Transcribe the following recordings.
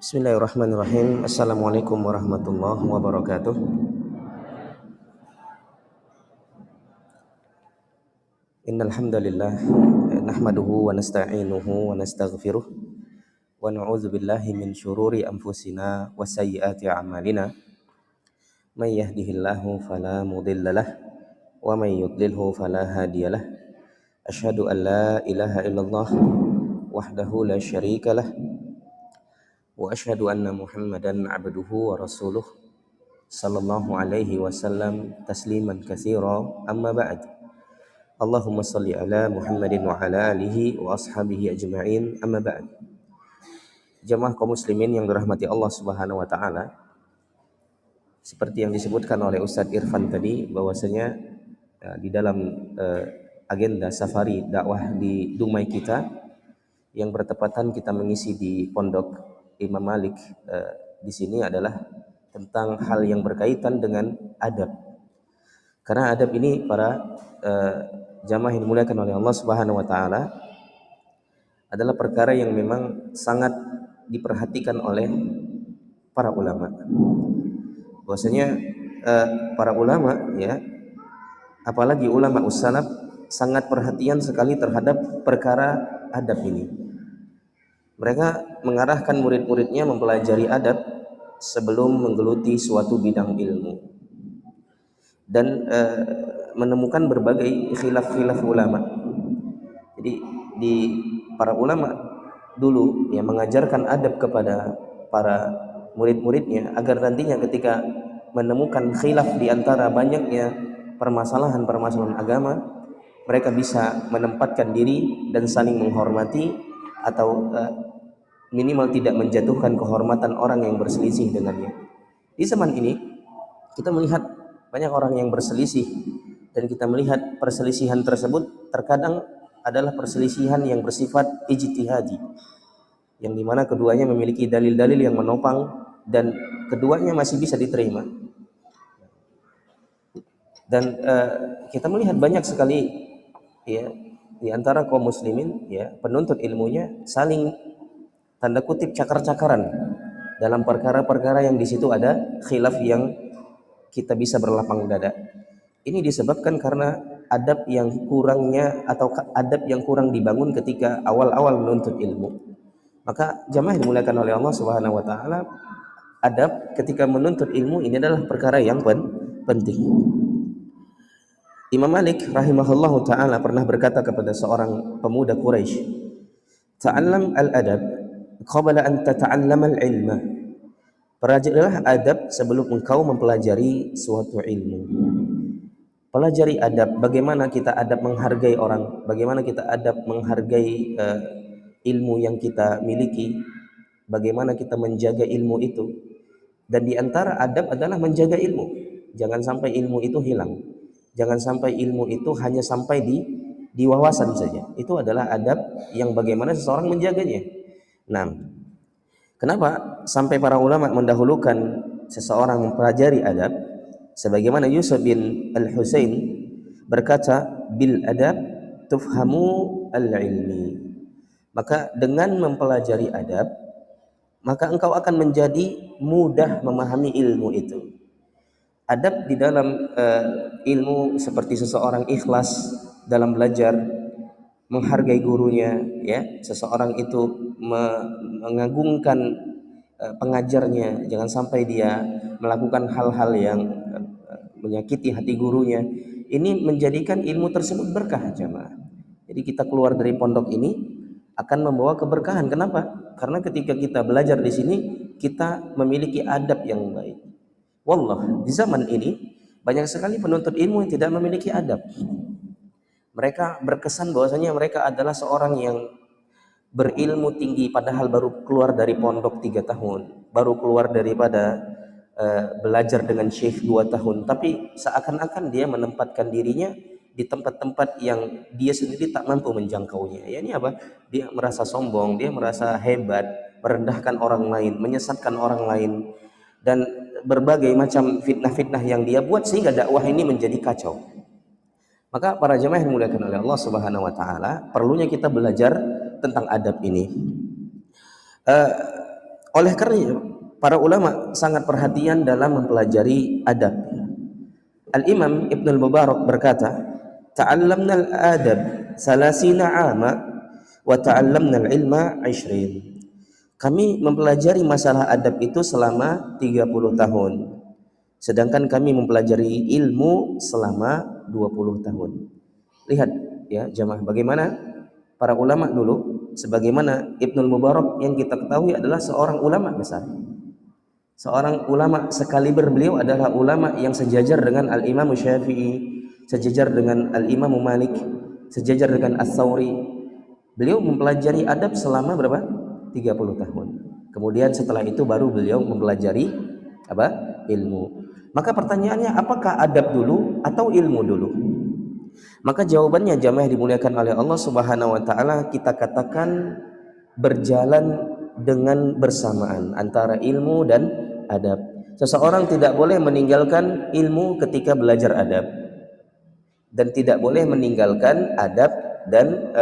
Bismillahirrahmanirrahim. Assalamualaikum warahmatullahi wabarakatuh. Innal hamdalillah nahmaduhu wa nasta'inuhu wa nastaghfiruh wa na'udzu billahi min syururi anfusina wa sayyiati a'malina. May yahdihillahu fala mudhillalah wa may yudlilhu fala hadiyalah. Asyhadu an la ilaha illallah wahdahu la syarikalah wa asyhadu anna Muhammadan 'abduhu wa rasuluh sallallahu alaihi wasallam tasliman katsira amma ba'd. Allahumma shalli ala Muhammadin wa ala alihi wa ashabihi ajma'in amma ba'd. Jamaah kaum muslimin yang dirahmati Allah Subhanahu wa taala, seperti yang disebutkan oleh Ustadz Irfan tadi bahwasanya di dalam agenda safari dakwah di Dumai kita yang bertepatan kita mengisi di Pondok Imam Malik di sini adalah tentang hal yang berkaitan dengan adab. Karena adab ini para jamaah yang dimuliakan oleh Allah Subhanahu wa taala adalah perkara yang memang sangat diperhatikan oleh para ulama. Bahwasanya para ulama ya, apalagi ulama ussalaf sangat perhatian sekali terhadap perkara adab ini. Mereka mengarahkan murid-muridnya mempelajari adab sebelum menggeluti suatu bidang ilmu. Dan menemukan berbagai khilaf-khilaf ulama. Jadi di para ulama dulu yang mengajarkan adab kepada para murid-muridnya agar nantinya ketika menemukan khilaf di antara banyaknya permasalahan-permasalahan agama, mereka bisa menempatkan diri dan saling menghormati atau minimal tidak menjatuhkan kehormatan orang yang berselisih dengannya. Di zaman ini kita melihat banyak orang yang berselisih dan kita melihat perselisihan tersebut terkadang adalah perselisihan yang bersifat ijtihadi, yang dimana keduanya memiliki dalil-dalil yang menopang dan keduanya masih bisa diterima. Dan kita melihat banyak sekali ya di antara kaum muslimin ya penuntut ilmunya saling tanda kutip cakar-cakaran dalam perkara-perkara yang di situ ada khilaf yang kita bisa berlapang dada. Ini disebabkan karena adab yang kurangnya atau adab yang kurang dibangun ketika awal-awal menuntut ilmu. Maka jamaah dimuliakan oleh Allah Subhanahu wa taala, adab ketika menuntut ilmu ini adalah perkara yang penting. Imam Malik rahimahullahu taala pernah berkata kepada seorang pemuda Quraisy, "Ta'allam al-adab qabla an tata'allama al-ilma." Pelajarilah adab sebelum engkau mempelajari suatu ilmu. Pelajari adab, bagaimana kita adab menghargai orang, bagaimana kita adab menghargai ilmu yang kita miliki, bagaimana kita menjaga ilmu itu. Dan di antara adab adalah menjaga ilmu. Jangan sampai ilmu itu hilang. Jangan sampai ilmu itu hanya sampai di wawasan saja. Itu adalah adab yang bagaimana seseorang menjaganya. Nah, kenapa sampai para ulama mendahulukan seseorang mempelajari adab? Sebagaimana Yusuf bin Al-Husain berkata, bil adab tufhamu al-ilmi. Maka dengan mempelajari adab, maka engkau akan menjadi mudah memahami ilmu itu. Adab di dalam ilmu seperti seseorang ikhlas dalam belajar, menghargai gurunya, ya, seseorang itu mengagungkan pengajarnya, jangan sampai dia melakukan hal-hal yang menyakiti hati gurunya. Ini menjadikan ilmu tersebut berkah, jemaah. Jadi kita keluar dari pondok ini akan membawa keberkahan. Kenapa? Karena ketika kita belajar di sini kita memiliki adab yang baik. Wallah, di zaman ini banyak sekali penuntut ilmu yang tidak memiliki adab. Mereka berkesan bahwasanya mereka adalah seorang yang berilmu tinggi padahal baru keluar dari pondok 3 tahun, baru keluar daripada belajar dengan syekh 2 tahun, tapi seakan-akan dia menempatkan dirinya di tempat-tempat yang dia sendiri tak mampu menjangkaunya. Ya, ini apa? Dia merasa sombong, dia merasa hebat, merendahkan orang lain, menyesatkan orang lain, dan berbagai macam fitnah-fitnah yang dia buat sehingga dakwah ini menjadi kacau. Maka para jemaah yang dimuliakan oleh Allah Subhanahu wa taala, perlunya kita belajar tentang adab ini. Oleh karena para ulama sangat perhatian dalam mempelajari adab. Al-Imam Ibn al-Mubarak berkata, "Ta'allamna al-adab salasina 'ama wa ta'allamna al-ilma 20." Kami mempelajari masalah adab itu selama 30 tahun. Sedangkan kami mempelajari ilmu selama 20 tahun. Lihat ya jamaah bagaimana para ulama dulu, sebagaimana Ibnul Mubarak yang kita ketahui adalah seorang ulama besar. Seorang ulama sekaliber, beliau adalah ulama yang sejajar dengan Al-Imam Syafi'i, sejajar dengan Al-Imam Malik, sejajar dengan As-Sawri. Beliau mempelajari adab selama berapa? 30 tahun. Kemudian setelah itu baru beliau mempelajari apa? Ilmu. Maka pertanyaannya, apakah adab dulu atau ilmu dulu? Maka jawabannya jamaah dimuliakan oleh Allah Subhanahu wa taala, kita katakan berjalan dengan bersamaan antara ilmu dan adab. Seseorang tidak boleh meninggalkan ilmu ketika belajar adab, dan tidak boleh meninggalkan adab dan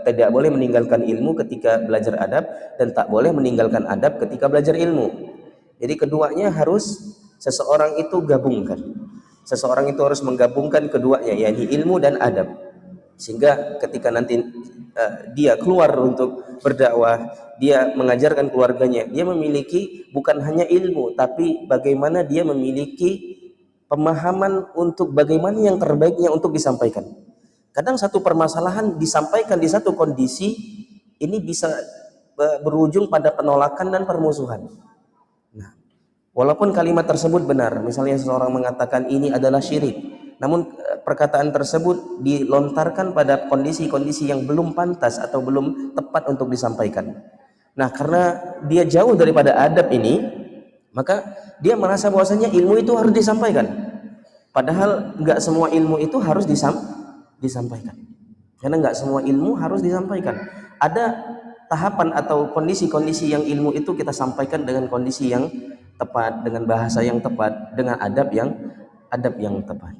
tidak boleh meninggalkan ilmu ketika belajar adab, dan tak boleh meninggalkan adab ketika belajar ilmu. Jadi keduanya harus seseorang itu gabungkan. Seseorang itu harus menggabungkan keduanya, yakni ilmu dan adab. Sehingga ketika nanti dia keluar untuk berdakwah, dia mengajarkan keluarganya, dia memiliki bukan hanya ilmu, tapi bagaimana dia memiliki pemahaman untuk bagaimana yang terbaiknya untuk disampaikan. Kadang satu permasalahan disampaikan di satu kondisi, ini bisa berujung pada penolakan dan permusuhan. Nah, walaupun kalimat tersebut benar, misalnya seseorang mengatakan ini adalah syirik, namun perkataan tersebut dilontarkan pada kondisi-kondisi yang belum pantas atau belum tepat untuk disampaikan. Nah, karena dia jauh daripada adab ini, maka dia merasa bahwasanya ilmu itu harus disampaikan. Padahal nggak semua ilmu itu harus disampaikan. Karena nggak semua ilmu harus disampaikan. Ada tahapan atau kondisi-kondisi yang ilmu itu kita sampaikan dengan kondisi yang tepat, dengan bahasa yang tepat, dengan adab yang tepat.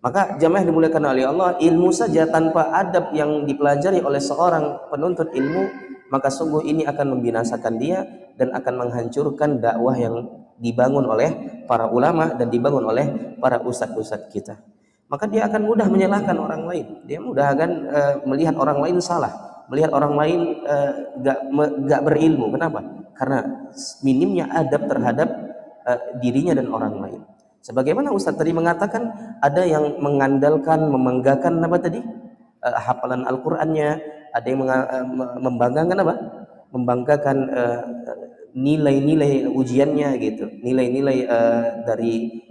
Maka jamaah dimuliakan oleh Allah, ilmu saja tanpa adab yang dipelajari oleh seorang penuntut ilmu, maka sungguh ini akan membinasakan dia dan akan menghancurkan dakwah yang dibangun oleh para ulama dan dibangun oleh para ustadz-ustadz kita. Maka dia akan mudah menyalahkan orang lain, dia mudah akan melihat orang lain salah, melihat orang lain gak berilmu. Kenapa? Karena minimnya adab terhadap dirinya dan orang lain. Sebagaimana Ustadz tadi mengatakan, ada yang mengandalkan, membanggakan apa tadi? Hafalan Al-Qur'annya, ada yang membanggakan apa? Membanggakan nilai-nilai ujiannya gitu, nilai-nilai dari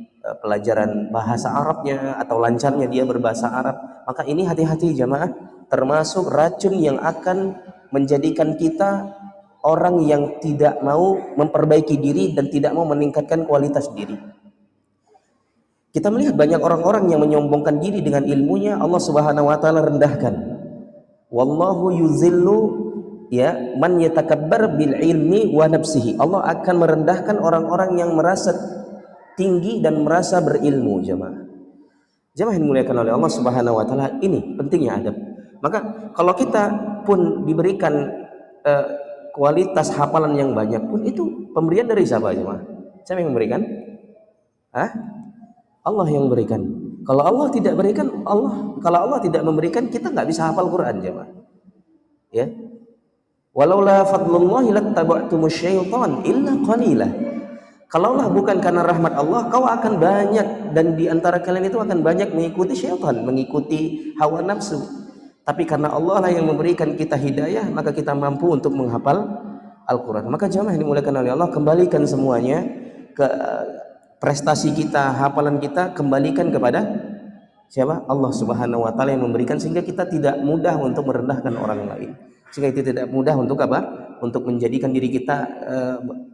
pelajaran bahasa Arabnya atau lancarnya dia berbahasa Arab. Maka ini hati-hati jamaah, termasuk racun yang akan menjadikan kita orang yang tidak mau memperbaiki diri dan tidak mau meningkatkan kualitas diri. Kita melihat banyak orang-orang yang menyombongkan diri dengan ilmunya, Allah Subhanahu wa taala rendahkan. Wallahu yuzillu ya man yatakabbar bil ilmi wa nafsihi. Allah akan merendahkan orang-orang yang merasa tinggi dan merasa berilmu, jemaah. Jemaah yang dimuliakan oleh Allah Subhanahu wa taala, ini pentingnya adab. Maka kalau kita pun diberikan kualitas hafalan yang banyak pun, itu pemberian dari siapa, jemaah? Siapa yang memberikan? Allah yang berikan. Kalau Allah tidak berikan, kalau Allah tidak memberikan, kita nggak bisa hafal Quran, jemaah. Ya. Walaula fadlullahi lattaba'tumus syaitan illa qalila. Kalaulah bukan karena rahmat Allah, kau akan banyak, dan di antara kalian itu akan banyak mengikuti syaitan, mengikuti hawa nafsu. Tapi karena Allah lah yang memberikan kita hidayah, maka kita mampu untuk menghafal Al-Quran. Maka jamaah yang dimuliakan oleh Allah, kembalikan semuanya ke prestasi kita, hafalan kita, kembalikan kepada siapa? Allah Subhanahu wa taala yang memberikan, sehingga kita tidak mudah untuk merendahkan orang lain. Sehingga itu tidak mudah untuk apa? Untuk menjadikan diri kita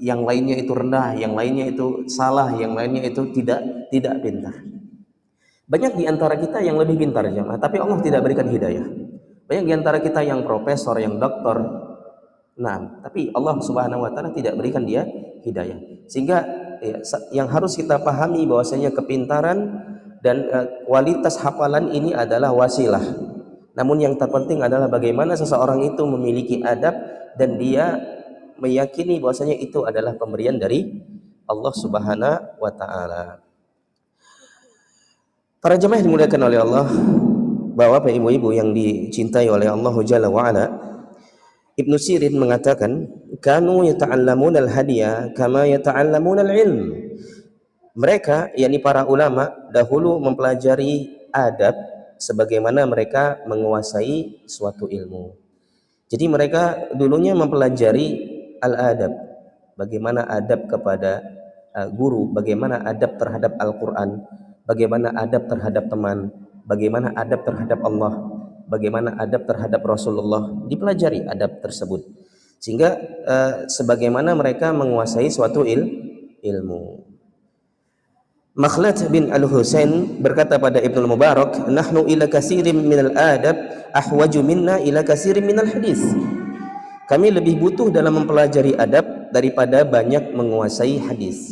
yang lainnya itu rendah, yang lainnya itu salah, yang lainnya itu tidak pintar. Banyak di antara kita yang lebih pintar, jemaah, tapi Allah tidak berikan hidayah. Banyak di antara kita yang profesor, yang doktor, nah, tapi Allah Subhanahu wa taala tidak berikan dia hidayah. Sehingga yang harus kita pahami bahwasanya kepintaran dan kualitas hafalan ini adalah wasilah. Namun yang terpenting adalah bagaimana seseorang itu memiliki adab dan dia meyakini bahwasanya itu adalah pemberian dari Allah Subhanahu wa taala. Para jemaah yang dimuliakan oleh Allah, Bapak ibu-ibu yang dicintai oleh Allah Jalla wa ala, Ibnu Sirin mengatakan, kanu yata'allamuna al-hadiya kama yata'allamuna al-ilm. Mereka, yakni para ulama, dahulu mempelajari adab sebagaimana mereka menguasai suatu ilmu. Jadi mereka dulunya mempelajari al-adab, bagaimana adab kepada guru, bagaimana adab terhadap Al-Quran, bagaimana adab terhadap teman, bagaimana adab terhadap Allah, bagaimana adab terhadap Rasulullah, dipelajari adab tersebut. Sehingga sebagaimana mereka menguasai suatu ilmu. Makhlad bin Al-Husain berkata pada Ibnu Mubarak, nahnu ila katsirin minal adab ahwaju minna ila katsirin minal hadis. Kami lebih butuh dalam mempelajari adab daripada banyak menguasai hadis.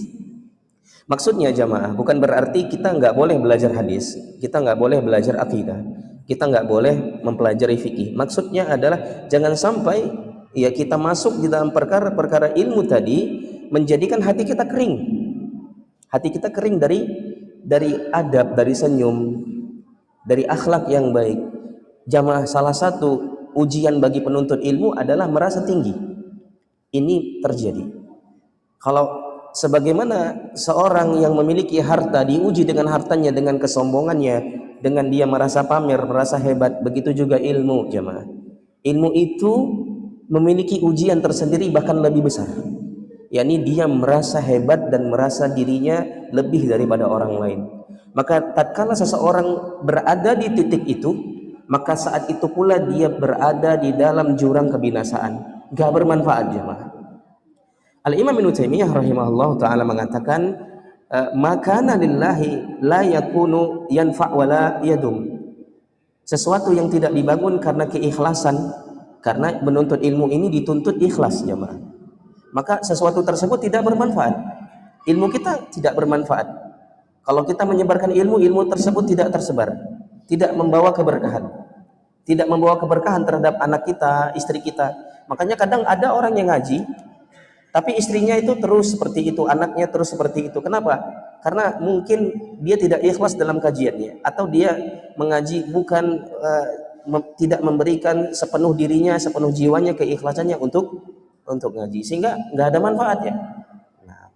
Maksudnya jamaah, bukan berarti kita nggak boleh belajar hadis, kita nggak boleh belajar akidah, kita nggak boleh mempelajari fikih. Maksudnya adalah jangan sampai ya kita masuk di dalam perkara-perkara ilmu tadi menjadikan hati kita kering. Hati kita kering dari adab, dari senyum, dari akhlak yang baik. Jamaah, salah satu ujian bagi penuntut ilmu adalah merasa tinggi. Ini terjadi. Kalau sebagaimana seorang yang memiliki harta diuji dengan hartanya, dengan kesombongannya, dengan dia merasa pamer, merasa hebat, begitu juga ilmu, jamaah. Ilmu itu memiliki ujian tersendiri bahkan lebih besar. Yakni dia merasa hebat dan merasa dirinya lebih daripada orang lain. Maka tatkala seseorang berada di titik itu, maka saat itu pula dia berada di dalam jurang kebinasaan, gak bermanfaat jemaah. Al-Imam Ibnu Taimiyah rahimahullah taala mengatakan, makana lillahi la yakunu yanfa' wala yadum. Sesuatu yang tidak dibangun karena keikhlasan, karena menuntut ilmu ini dituntut ikhlas jemaah, maka sesuatu tersebut tidak bermanfaat. Ilmu kita tidak bermanfaat. Kalau kita menyebarkan ilmu, ilmu tersebut tidak tersebar, tidak membawa keberkahan, tidak membawa keberkahan terhadap anak kita, istri kita. Makanya kadang ada orang yang ngaji, tapi istrinya itu terus seperti itu, anaknya terus seperti itu. Kenapa? Karena mungkin dia tidak ikhlas dalam kajiannya, atau dia mengaji bukan tidak memberikan sepenuh dirinya, sepenuh jiwanya, keikhlasannya untuk ngaji, sehingga nggak ada manfaatnya. Nah,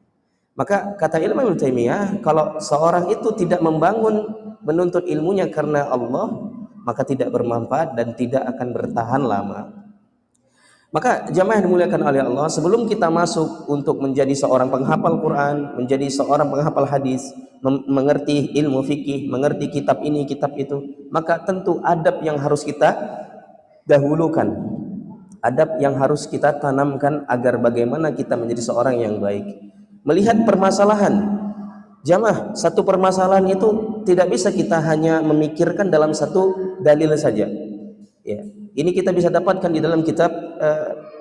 maka kata Ibnu Taimiyah, kalau seorang itu tidak membangun menuntut ilmunya karena Allah, maka tidak bermanfaat dan tidak akan bertahan lama. Maka jamaah yang dimuliakan oleh Allah, sebelum kita masuk untuk menjadi seorang penghafal Quran, menjadi seorang penghafal hadis, mengerti ilmu fikih, mengerti kitab ini, kitab itu, maka tentu adab yang harus kita dahulukan, adab yang harus kita tanamkan agar bagaimana kita menjadi seorang yang baik. Melihat permasalahan, jamaah, satu permasalahan itu tidak bisa kita hanya memikirkan dalam satu dalil saja. Ya, ini kita bisa dapatkan di dalam kitab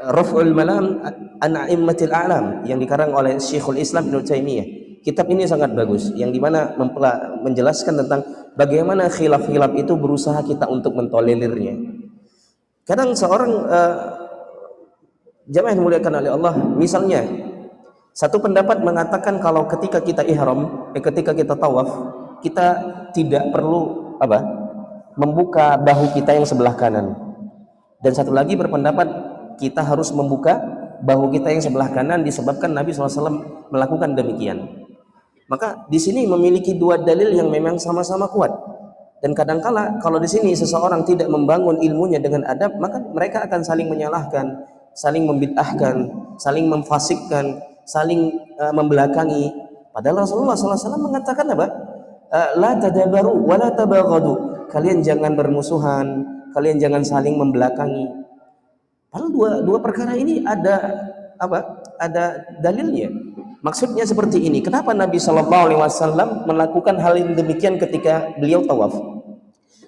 Raf'ul Malam an A'immatil A'lam yang dikarang oleh Syekhul Islam Ibnu Taimiyah. Kitab ini sangat bagus, yang dimana menjelaskan tentang bagaimana khilaf-khilaf itu berusaha kita untuk mentolelirnya. Kadang seorang jamaah yang dimuliakan oleh Allah, misalnya satu pendapat mengatakan kalau ketika kita ihram, ketika kita tawaf, kita tidak perlu membuka bahu kita yang sebelah kanan. Dan satu lagi berpendapat kita harus membuka bahu kita yang sebelah kanan disebabkan Nabi SAW melakukan demikian. Maka di sini memiliki dua dalil yang memang sama-sama kuat. Dan kadangkala kalau di sini seseorang tidak membangun ilmunya dengan adab, maka mereka akan saling menyalahkan, saling membid'ahkan, saling memfasikkan, saling membelakangi. Padahal Rasulullah SAW mengatakan apa? La tadabaru wa la tabaghadu. Kalian jangan bermusuhan, kalian jangan saling membelakangi. Padahal dua perkara ini ada dalilnya. Maksudnya seperti ini. Kenapa Nabi SAW melakukan hal yang demikian ketika beliau tawaf?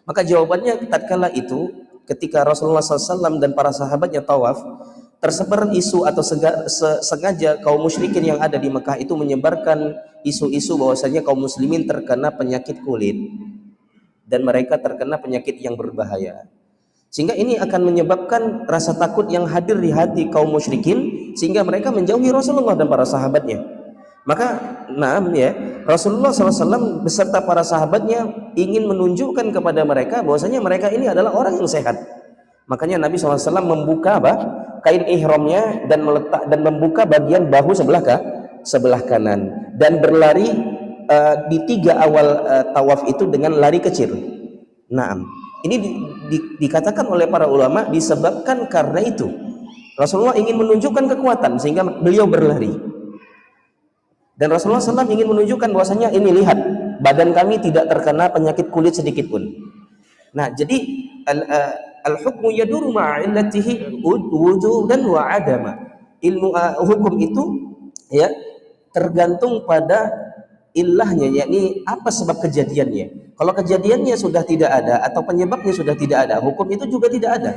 Maka jawabannya, tatkala itu ketika Rasulullah SAW dan para sahabatnya tawaf, tersebar isu atau sengaja kaum musyrikin yang ada di Mekah itu menyebarkan isu-isu bahwasanya kaum muslimin terkena penyakit kulit dan mereka terkena penyakit yang berbahaya. Sehingga ini akan menyebabkan rasa takut yang hadir di hati kaum musyrikin, sehingga mereka menjauhi Rasulullah dan para sahabatnya. Maka Rasulullah SAW beserta para sahabatnya ingin menunjukkan kepada mereka bahwasanya mereka ini adalah orang yang sehat. Makanya Nabi SAW membuka kain ihramnya dan membuka bagian bahu sebelah kanan dan berlari di 3 awal tawaf itu dengan lari kecil. Ini dikatakan oleh para ulama disebabkan karena itu Rasulullah ingin menunjukkan kekuatan sehingga beliau berlari, dan Rasulullah SAW ingin menunjukkan bahwasanya ini, lihat, badan kami tidak terkena penyakit kulit sedikit pun. Jadi al-hukmu yaduru ma'illatihi wujudan wa adama. Hukum itu ya tergantung pada ilahnya, yakni apa sebab kejadiannya. Kalau kejadiannya sudah tidak ada atau penyebabnya sudah tidak ada, hukum itu juga tidak ada.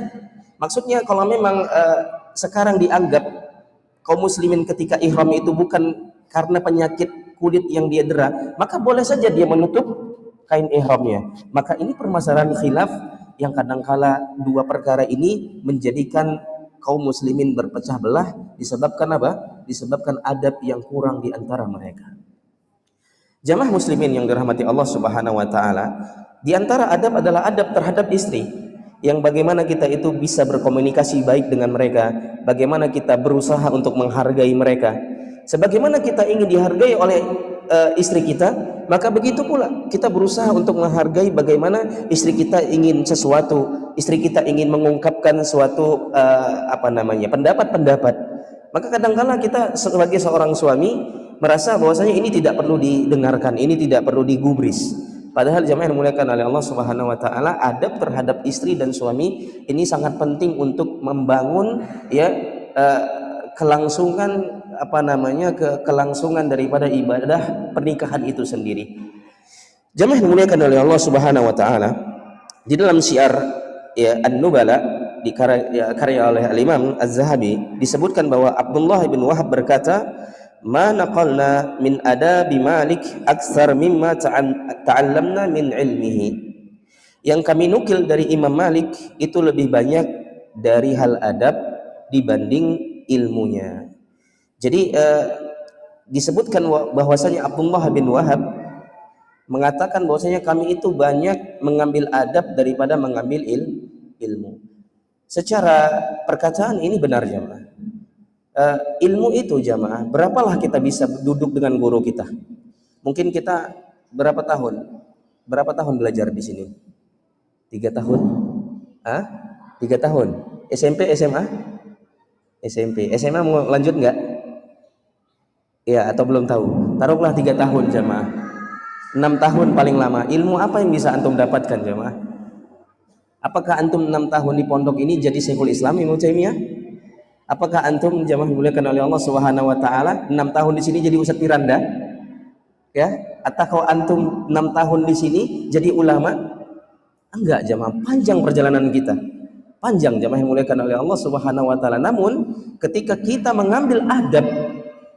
Maksudnya kalau memang sekarang dianggap kaum muslimin ketika ihram itu bukan karena penyakit kulit yang dia dera, maka boleh saja dia menutup kain ihramnya. Maka ini permasalahan khilaf yang kadangkala dua perkara ini menjadikan kaum muslimin berpecah belah disebabkan disebabkan adab yang kurang di antara mereka. Jamaah muslimin yang dirahmati Allah Subhanahu wa taala, di antara adab adalah adab terhadap istri, yang bagaimana kita itu bisa berkomunikasi baik dengan mereka, bagaimana kita berusaha untuk menghargai mereka. Sebagaimana kita ingin dihargai oleh istri kita, maka begitu pula kita berusaha untuk menghargai bagaimana istri kita ingin sesuatu, istri kita ingin mengungkapkan suatu pendapat-pendapat. Maka kadang-kala kita sebagai seorang suami merasa bahwasanya ini tidak perlu didengarkan, ini tidak perlu digubris. Padahal jamaah yang dimuliakan oleh Allah Subhanahu wa taala, adab terhadap istri dan suami ini sangat penting untuk membangun kelangsungan kelangsungan daripada ibadah pernikahan itu sendiri. Jamaah yang dimuliakan oleh Allah Subhanahu wa taala, di dalam syiar An-Nubala karya oleh Al-Imam Az-Zahabi disebutkan bahwa Abdullah bin Wahab berkata, "Ma naqalna min adabi Malik aktsar mimma ta'allamna min ilmihi." Yang kami nukil dari Imam Malik itu lebih banyak dari hal adab dibanding ilmunya. Jadi disebutkan bahwasanya Abdullah bin Wahab mengatakan bahwasanya kami itu banyak mengambil adab daripada mengambil ilmu. Secara perkataan ini benar jamaah. Ilmu itu jamaah, berapalah kita bisa duduk dengan guru kita? Mungkin kita berapa tahun belajar di sini? 3 tahun? 3 tahun. SMP, SMA? SMP. SMA mau lanjut nggak? Ya, atau belum tahu? Taruhlah 3 tahun jamaah. 6 tahun paling lama. Ilmu apa yang bisa antum dapatkan jamaah? Apakah antum 6 tahun di pondok ini jadi Syekhul Islam Ibnu Taimiyah? Apakah antum jamaah dimuliakan oleh Allah Subhanahu wa taala 6 tahun di sini jadi Ustadz Piranda? Ya, atau antum 6 tahun di sini jadi ulama? Enggak jamaah, panjang perjalanan kita. Panjang jamaah yang dimuliakan oleh Allah Subhanahu wa taala. Namun ketika kita mengambil adab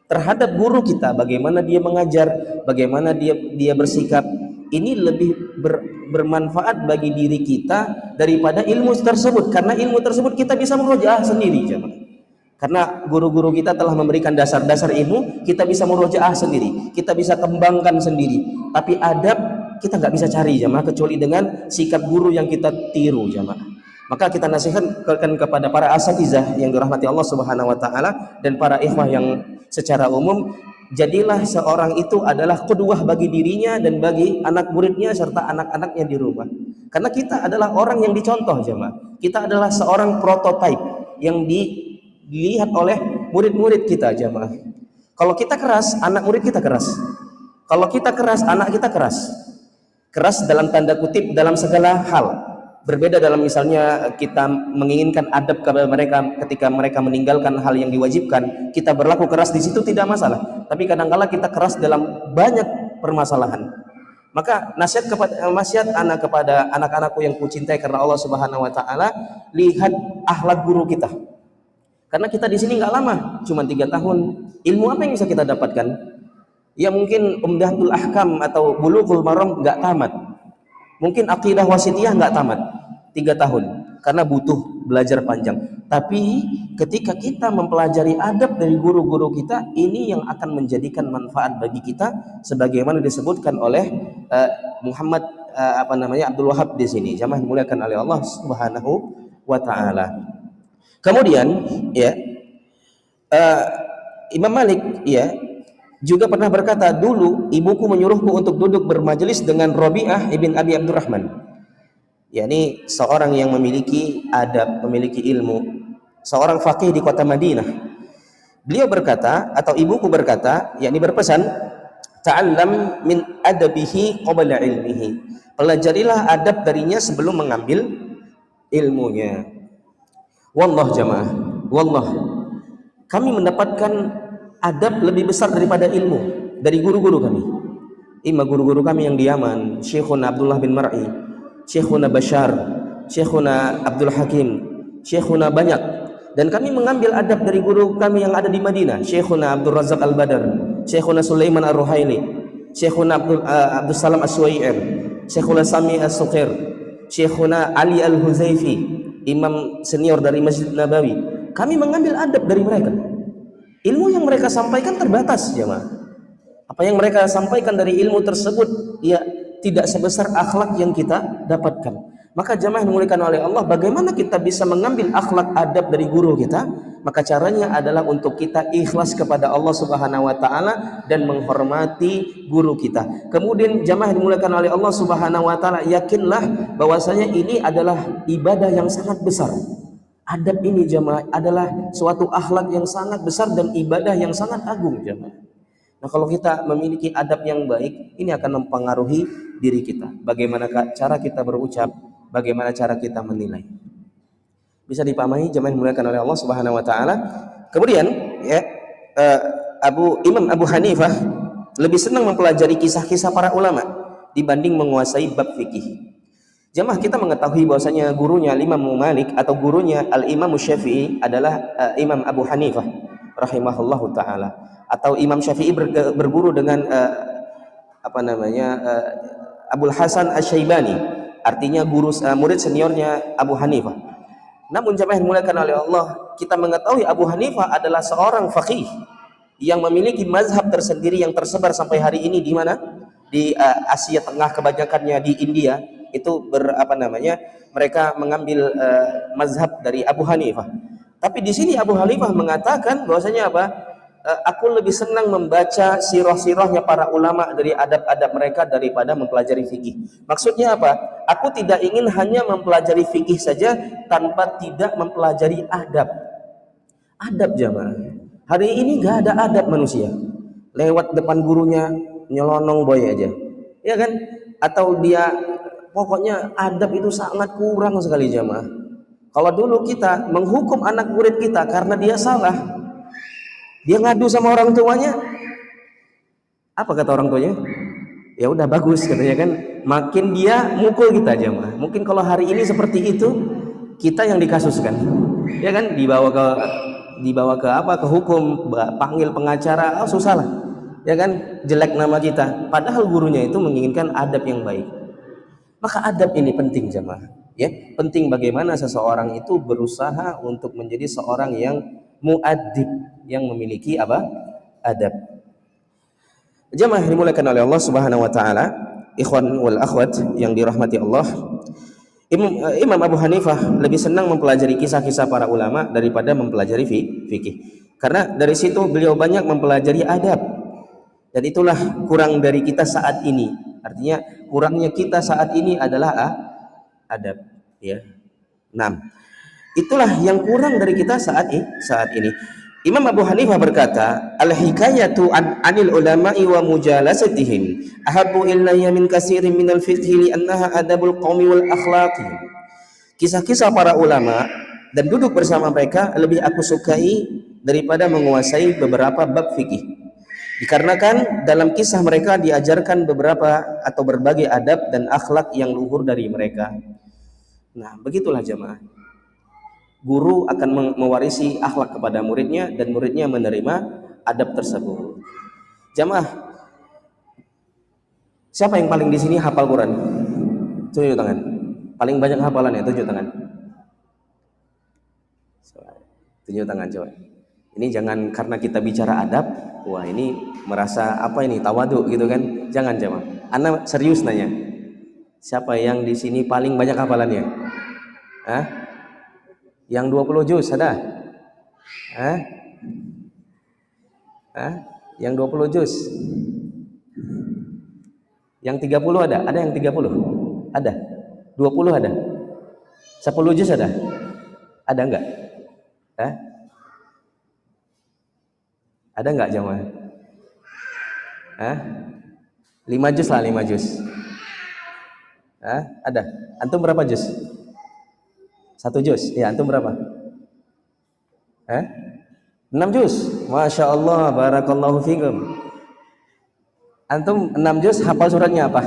terhadap guru kita, bagaimana dia mengajar, bagaimana dia bersikap, ini lebih bermanfaat bagi diri kita daripada ilmu tersebut, karena ilmu tersebut kita bisa murojaah sendiri jemaah. Karena guru-guru kita telah memberikan dasar-dasar ilmu, kita bisa murojaah sendiri, kita bisa kembangkan sendiri. Tapi adab kita nggak bisa cari jemaah kecuali dengan sikap guru yang kita tiru jemaah. Maka kita nasihatkan kepada para asatizah yang dirahmati Allah Subhanahu wa taala dan para ikhwah yang secara umum, jadilah seorang itu adalah qudwah bagi dirinya dan bagi anak muridnya serta anak-anaknya di rumah. Karena kita adalah orang yang dicontoh jemaah. Kita adalah seorang prototipe yang dilihat oleh murid-murid kita jemaah. Kalau kita keras, anak murid kita keras. Kalau kita keras, anak kita keras. Keras dalam tanda kutip dalam segala hal. Berbeda dalam misalnya kita menginginkan adab kepada mereka ketika mereka meninggalkan hal yang diwajibkan, kita berlaku keras di situ tidak masalah. Tapi kadang-kala kita keras dalam banyak permasalahan. Maka nasihat anak kepada anak-anakku yang kucintai karena Allah Subhanahu wa taala, lihat akhlak guru kita. Karena kita di sini nggak lama, cuma 3 tahun. Ilmu apa yang bisa kita dapatkan? Ya mungkin Umdatul Ahkam atau Bulughul Maram nggak tamat. Mungkin akidah wasitiyah nggak tamat 3 tahun. karena butuh belajar panjang. Tapi ketika kita mempelajari adab dari guru-guru kita, ini yang akan menjadikan manfaat bagi kita sebagaimana disebutkan oleh Muhammad Abdul Wahab di sini. Jamaah dimuliakan oleh Allah Subhanahu wa taala. Kemudian ya Imam Malik ya juga pernah berkata, dulu ibuku menyuruhku untuk duduk bermajelis dengan Rabi'ah ibn Abi Abdurrahman, yakni seorang yang memiliki adab, memiliki ilmu, seorang faqih di kota Madinah. Beliau berkata, atau ibuku berkata, yakni berpesan, ta'allam min adabihi qabla ilmihi, pelajarilah adab darinya sebelum mengambil ilmunya. Wallah jamaah, wallah kami mendapatkan adab lebih besar daripada ilmu dari guru-guru kami. Guru-guru kami yang di Yaman, Syekhuna Abdullah bin Mar'i, Syekhuna Bashar, Syekhuna Abdul Hakim, Syekhuna banyak. Dan kami mengambil adab dari guru kami yang ada di Madinah, Syekhuna Abdul Razak Al-Badar, Syekhuna Sulaiman Ar-Ruhaili, Syekhuna Abdul Salam As-Suwair, Syekhuna Sami As-Suqir, Syekhuna Ali Al-Huzaifi, imam senior dari Masjid Nabawi. Kami mengambil adab dari mereka. Ilmu yang mereka sampaikan terbatas, jemaah. Apa yang mereka sampaikan dari ilmu tersebut ya tidak sebesar akhlak yang kita dapatkan. Maka jemaah dimuliakan oleh Allah, bagaimana kita bisa mengambil akhlak adab dari guru kita? Maka caranya adalah untuk kita ikhlas kepada Allah Subhanahu wa taala dan menghormati guru kita. Kemudian jemaah dimuliakan oleh Allah Subhanahu wa taala, yakinlah bahwasanya ini adalah ibadah yang sangat besar. Adab ini jemaah adalah suatu akhlak yang sangat besar dan ibadah yang sangat agung jemaah. Nah, kalau kita memiliki adab yang baik, ini akan mempengaruhi diri kita. Bagaimana cara kita berucap, bagaimana cara kita menilai. Bisa dipahami jemaah yang dimuliakan oleh Allah Subhanahu wa taala. Kemudian ya Imam Abu Hanifah lebih senang mempelajari kisah-kisah para ulama dibanding menguasai bab fikih. Jemaah kita mengetahui bahwasanya gurunya Imam Malik atau gurunya Al-Imam Syafi'i adalah Imam Abu Hanifah rahimahullahu taala, atau Imam Syafi'i berguru dengan Abul Hasan Asy-Syaibani, artinya murid seniornya Abu Hanifah. Namun jemaah yang dimuliakan oleh Allah, kita mengetahui Abu Hanifah adalah seorang faqih yang memiliki mazhab tersendiri yang tersebar sampai hari ini di mana? Di Asia Tengah, kebanyakannya di India. Itu mereka mengambil mazhab dari Abu Hanifah. Tapi di sini Abu Hanifah mengatakan bahwasanya aku lebih senang membaca sirah-sirahnya para ulama dari adab-adab mereka daripada mempelajari fikih. Maksudnya apa? Aku tidak ingin hanya mempelajari fikih saja tanpa tidak mempelajari adab. Adab jamaah. Hari ini gak ada adab manusia. Lewat depan gurunya nyelonong boy aja. Ya kan? Atau dia pokoknya adab itu sangat kurang sekali jamaah. Kalau dulu kita menghukum anak murid kita karena dia salah, dia ngadu sama orang tuanya, apa kata orang tuanya? Ya udah bagus katanya kan, makin dia mukul kita jamaah. Mungkin kalau hari ini seperti itu, kita yang dikasuskan, ya kan, dibawa ke hukum, panggil pengacara, susah lah, ya kan, jelek nama kita. Padahal gurunya itu menginginkan adab yang baik. Maka adab ini penting jemaah, ya. Penting bagaimana seseorang itu berusaha untuk menjadi seorang yang mu'addib, yang memiliki adab. Jemaah dimuliakan oleh Allah Subhanahu wa taala, ikhwan wal akhwat yang dirahmati Allah. Imam Abu Hanifah lebih senang mempelajari kisah-kisah para ulama daripada mempelajari fikih. Karena dari situ beliau banyak mempelajari adab. Dan itulah kurang dari kita saat ini. Artinya kurangnya kita saat ini adalah adab, ya. 6. Itulah yang kurang dari kita saat ini. Imam Abu Hanifah berkata, al-hikayatu anil ulama'i wa mujalasatihim ahabbu ilayya min katsirin minal fiqhi li'annaha adabul qaumi wal akhlaqi. Kisah-kisah para ulama dan duduk bersama mereka lebih aku sukai daripada menguasai beberapa bab fikih. Dikarenakan dalam kisah mereka diajarkan beberapa atau berbagai adab dan akhlak yang luhur dari mereka. Nah, begitulah jemaah. Guru akan mewarisi akhlak kepada muridnya dan muridnya menerima adab tersebut. Jemaah, siapa yang paling di sini hafal Quran? Tunjuk tangan. Paling banyak hafalannya, tunjuk tangan. Tunjuk tangan coba. Ini jangan karena kita bicara adab, wah ini merasa apa ini tawadhu gitu kan? Jangan coba. Ana serius nanya. Siapa yang di sini paling banyak hafalannya? Hah? Yang 20 juz ada? Hah? Hah? Yang 20 juz? Yang 30 ada? Ada yang 30? Ada? 20 ada? 10 juz ada? Ada enggak? Hah? Ada enggak jamaah? Hah? 5 juz lah, 5 juz. Hah? Ada? Antum berapa juz? 1 juz? Ya, antum berapa? Hah? 6 juz? Masya Allah, barakallahu fikum. Antum 6 juz hafal suratnya apa?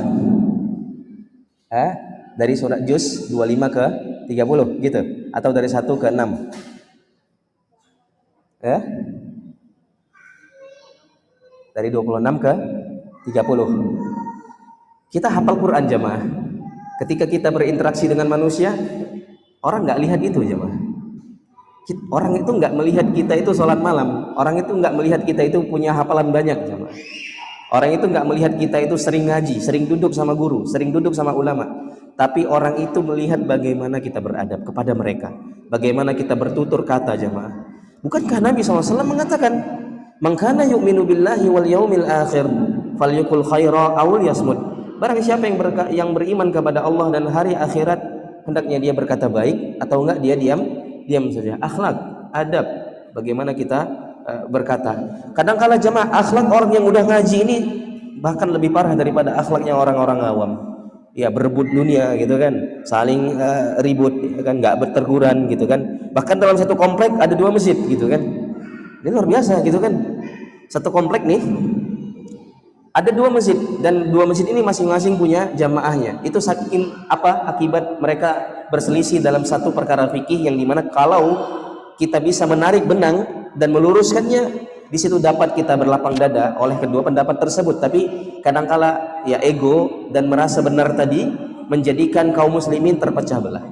Hah? Dari surat juz 25 ke 30 gitu? Atau dari 1 ke 6? Ya? Dari 26 ke 30. Kita hafal Quran jamaah. Ketika kita berinteraksi dengan manusia, orang nggak lihat itu jamaah. Orang itu nggak melihat kita itu sholat malam. Orang itu nggak melihat kita itu punya hafalan banyak jamaah. Orang itu nggak melihat kita itu sering ngaji, sering duduk sama guru, sering duduk sama ulama. Tapi orang itu melihat bagaimana kita beradab kepada mereka, bagaimana kita bertutur kata jamaah. Bukankah Nabi SAW mengatakan, "Man kana yu'minu billahi wal yaumil akhir, falyakul khaira aw liyasmut." Barang siapa yang beriman kepada Allah dan hari akhirat, hendaknya dia berkata baik atau enggak dia diam saja. Akhlak, adab, bagaimana kita berkata. Kadang-kala jemaah akhlak orang yang udah ngaji ini bahkan lebih parah daripada akhlaknya orang-orang awam. Ya berebut dunia gitu kan, saling ribut kan, nggak berteguran gitu kan. Bahkan dalam satu komplek ada 2 masjid gitu kan. Ini luar biasa gitu kan. Satu komplek nih ada 2 masjid dan 2 masjid ini masing-masing punya jamaahnya. Itu saking apa akibat mereka berselisih dalam satu perkara fikih yang dimana kalau kita bisa menarik benang dan meluruskannya, di situ dapat kita berlapang dada oleh kedua pendapat tersebut. Tapi kadangkala ya ego dan merasa benar tadi menjadikan kaum muslimin terpecah belah.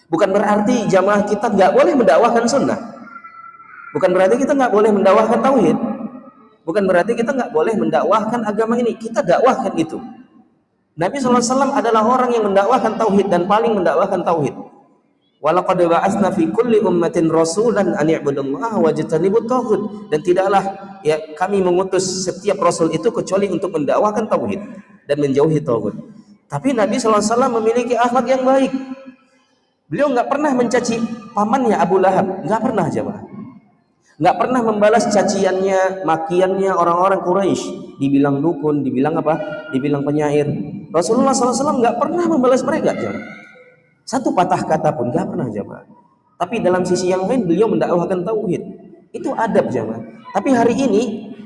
Bukan berarti jamaah kita nggak boleh mendakwahkan sunnah, bukan berarti kita nggak boleh mendakwahkan tauhid, bukan berarti kita nggak boleh mendakwahkan agama ini. Kita dakwahkan itu. Nabi SAW adalah orang yang mendakwahkan tauhid dan paling mendakwahkan tauhid. Walaqad ba'atsna fi kulli ummatin rasulan an i'budullaha wajtanibut taghut. Dan tidaklah ya kami mengutus setiap rasul itu kecuali untuk mendakwahkan tauhid dan menjauhi taghut. Tapi Nabi SAW memiliki akhlak yang baik. Beliau nggak pernah mencaci pamannya Abu Lahab, nggak pernah jemaah. Nggak pernah membalas caciannya, makiannya orang-orang Quraisy. Dibilang dukun, dibilang apa? Dibilang penyair. Rasulullah SAW nggak pernah membalas mereka jemaah. Satu patah kata pun gak pernah jamaah. Tapi dalam sisi yang lain beliau mendakwahkan tauhid. Itu adab jamaah. Tapi hari ini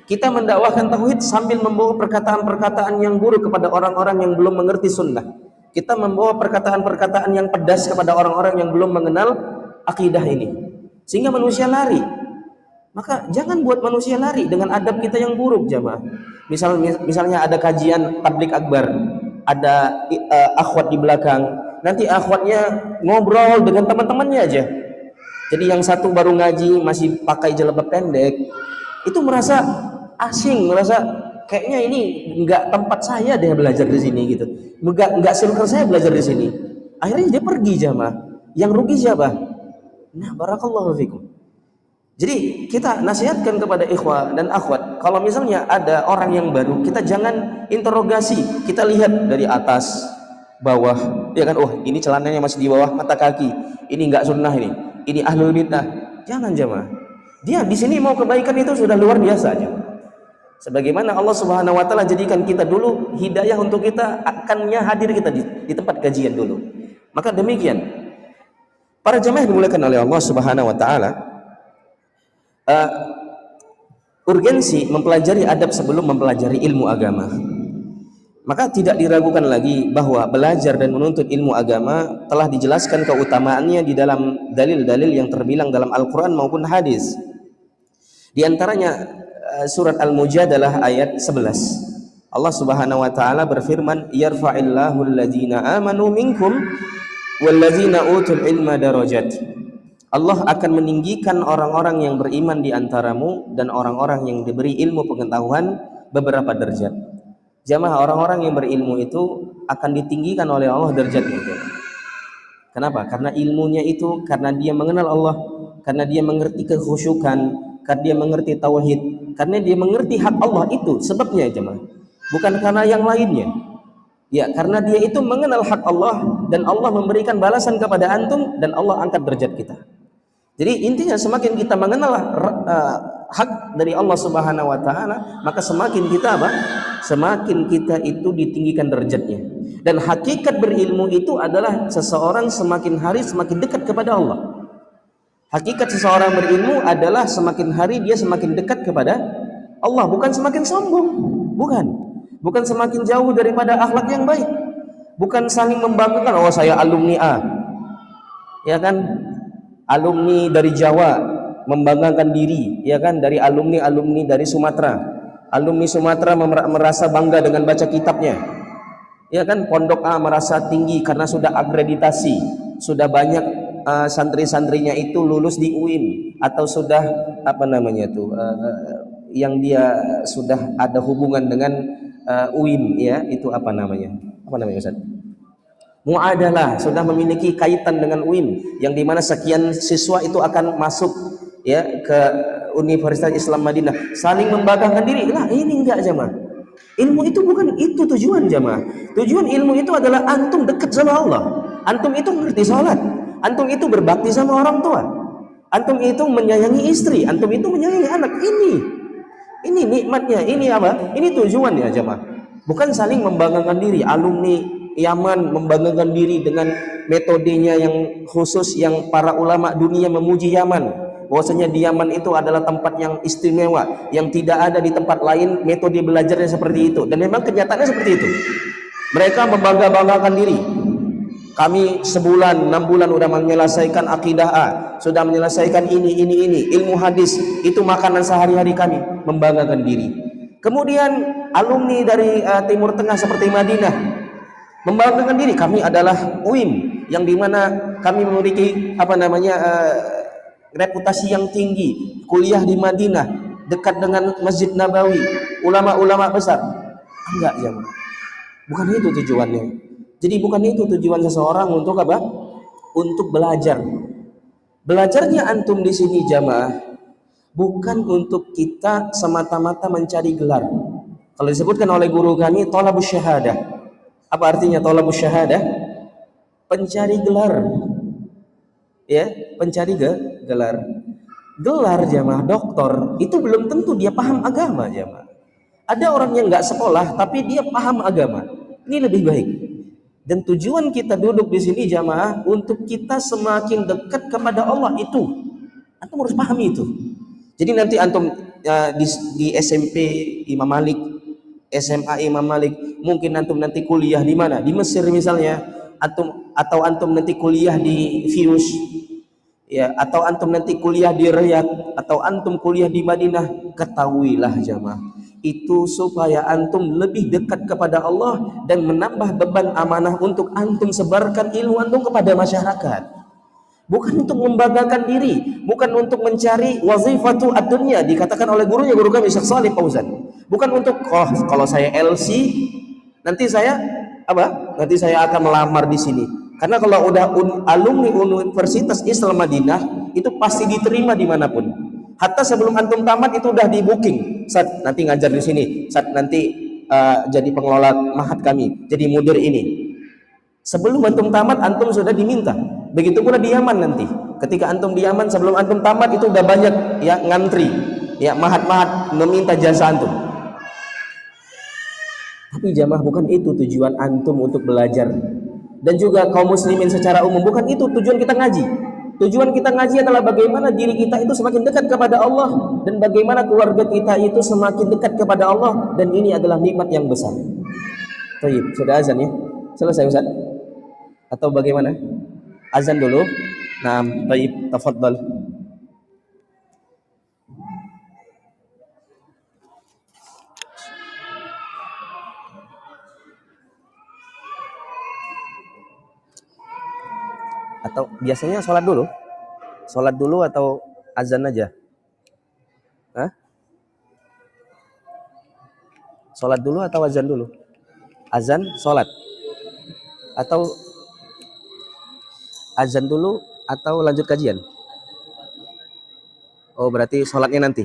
kita mendakwahkan tauhid sambil membawa perkataan-perkataan yang buruk kepada orang-orang yang belum mengerti sunnah. Kita membawa perkataan-perkataan yang pedas kepada orang-orang yang belum mengenal akidah ini. Sehingga manusia lari. Maka jangan buat manusia lari dengan adab kita yang buruk jamaah. Misalnya ada kajian tablik akbar, ada akhwat di belakang. Nanti akhwatnya ngobrol dengan teman-temannya aja. Jadi yang satu baru ngaji masih pakai jilbab pendek, itu merasa asing, merasa kayaknya ini nggak tempat saya deh belajar di sini gitu. Nggak circle saya belajar di sini. Akhirnya dia pergi jamaah. Yang rugi siapa? Nah, barakallahu fikum. Jadi kita nasihatkan kepada ikhwah dan akhwat, kalau misalnya ada orang yang baru, kita jangan interogasi, kita lihat dari atas bawah, ya kan? Oh, ini celananya masih di bawah mata kaki. Ini enggak sunnah ini. Ini ahlul bidah. Jangan jemaah. Dia di sini mau kebaikan itu sudah luar biasa aja. Sebagaimana Allah Subhanahu wa taala jadikan kita dulu hidayah untuk kita akannya hadir kita di tempat kajian dulu. Maka demikian. Para jemaah dimuliakan oleh Allah Subhanahu wa taala, urgensi mempelajari adab sebelum mempelajari ilmu agama. Maka tidak diragukan lagi bahwa belajar dan menuntut ilmu agama telah dijelaskan keutamaannya di dalam dalil-dalil yang terbilang dalam Al-Quran maupun hadis. Di antaranya surat Al-Mujadalah ayat 11. Allah Subhanahu wa taala berfirman, "Yarfa'illahu alladhina amanu minkum walladzina utul ilma darajat." Allah akan meninggikan orang-orang yang beriman di antaramu dan orang-orang yang diberi ilmu pengetahuan beberapa derajat. Jamaah, orang-orang yang berilmu itu akan ditinggikan oleh Allah derajatnya. Kenapa? Karena ilmunya itu, karena dia mengenal Allah, karena dia mengerti kekhusyukan, karena dia mengerti tauhid, karena dia mengerti hak Allah, itu sebabnya jemaah. Bukan karena yang lainnya. Ya, karena dia itu mengenal hak Allah dan Allah memberikan balasan kepada antum dan Allah angkat derajat kita. Jadi intinya semakin kita mengenal hak dari Allah Subhanahu wa taala, maka semakin kita apa? Semakin kita itu ditinggikan derajatnya. Dan hakikat berilmu itu adalah seseorang semakin hari semakin dekat kepada Allah. Hakikat seseorang berilmu adalah semakin hari dia semakin dekat kepada Allah, bukan semakin sombong. Bukan. Bukan semakin jauh daripada akhlak yang baik. Bukan saling membanggakan, oh saya alumni A. Ya kan? Alumni dari Jawa membanggakan diri, ya kan, dari alumni dari Sumatera. Alumni Sumatera merasa bangga dengan baca kitabnya. Ya kan, pondok A merasa tinggi karena sudah akreditasi, sudah banyak santri-santrinya itu lulus di UIN atau sudah apa namanya tuh yang dia sudah ada hubungan dengan UIN, ya, itu apa namanya? Apa namanya, Ustaz? Muadalah, sudah memiliki kaitan dengan UIN yang dimana sekian siswa itu akan masuk, ya, ke Universitas Islam Madinah, saling membanggakan diri. Lah ini enggak jamaah. Ilmu itu bukan itu tujuan jamaah. Tujuan ilmu itu adalah antum dekat sama Allah. Antum itu ngerti sholat. Antum itu berbakti sama orang tua. Antum itu menyayangi istri. Antum itu menyayangi anak. Ini nikmatnya. Ini apa? Ini tujuannya jamaah. Bukan saling membanggakan diri. Alumni Yaman membanggakan diri dengan metodenya yang khusus yang para ulama dunia memuji Yaman. Bahwasanya di Yaman itu adalah tempat yang istimewa, yang tidak ada di tempat lain metode belajarnya seperti itu. Dan memang kenyataannya seperti itu. Mereka membangga-banggakan diri. Kami sebulan, 6 bulan sudah menyelesaikan akidah A, sudah menyelesaikan ini. Ilmu hadis itu makanan sehari-hari kami, membanggakan diri. Kemudian alumni dari Timur Tengah seperti Madinah membanggakan diri, kami adalah UIN yang dimana kami memiliki apa namanya reputasi yang tinggi, kuliah di Madinah, dekat dengan Masjid Nabawi, ulama-ulama besar. Enggak jamaah. Bukan itu tujuannya. Jadi bukan itu tujuan seseorang untuk apa? Untuk belajar. Belajarnya antum di sini jamaah bukan untuk kita semata-mata mencari gelar. Kalau disebutkan oleh guru kami thalabus syahadah. Apa artinya thalabus syahadah? Pencari gelar. Ya, pencari gelar. Gelar jamaah doktor itu belum tentu dia paham agama jamaah. Ada orang yang nggak sekolah tapi dia paham agama. Ini lebih baik. Dan tujuan kita duduk di sini jamaah untuk kita semakin dekat kepada Allah itu. Antum harus pahami itu. Jadi nanti antum di SMP Imam Malik, SMA Imam Malik, mungkin antum nanti kuliah di mana? Di Mesir misalnya, atau antum nanti kuliah di Fius, ya, atau antum nanti kuliah di Riyadh, atau antum kuliah di Madinah, ketahuilah jamaah, itu supaya antum lebih dekat kepada Allah dan menambah beban amanah untuk antum sebarkan ilmu antum kepada masyarakat. Bukan untuk membanggakan diri, bukan untuk mencari wazifatu ad-dunya, dikatakan oleh gurunya, guru kami Syekh Shalih Fauzan. Bukan untuk kalau saya LC nanti saya apa? Nanti saya akan melamar di sini. Karena kalau udah alumni Universitas Islam Madinah itu pasti diterima dimanapun. Hatta sebelum antum tamat itu udah di booking. Saat nanti ngajar di sini, saat nanti jadi pengelola mahat kami, jadi mudir ini. Sebelum antum tamat antum sudah diminta. Begitu pula di Yaman nanti. Ketika antum di Yaman sebelum antum tamat itu udah banyak ya ngantri, ya mahat-mahat meminta jasa antum. Tapi jamaah bukan itu tujuan antum untuk belajar. Dan juga kaum muslimin secara umum, bukan itu tujuan kita ngaji. Tujuan kita ngaji adalah bagaimana diri kita itu semakin dekat kepada Allah dan bagaimana keluarga kita itu semakin dekat kepada Allah, dan ini adalah nikmat yang besar. Baik, sudah azan ya? Selesai Ustaz? Atau bagaimana? Azan dulu. Nah, baik, tafadhal. Atau biasanya sholat dulu Sholat dulu atau azan aja? Hah? Sholat dulu atau azan dulu? Azan, sholat. Atau azan dulu atau lanjut kajian? Oh, berarti sholatnya nanti.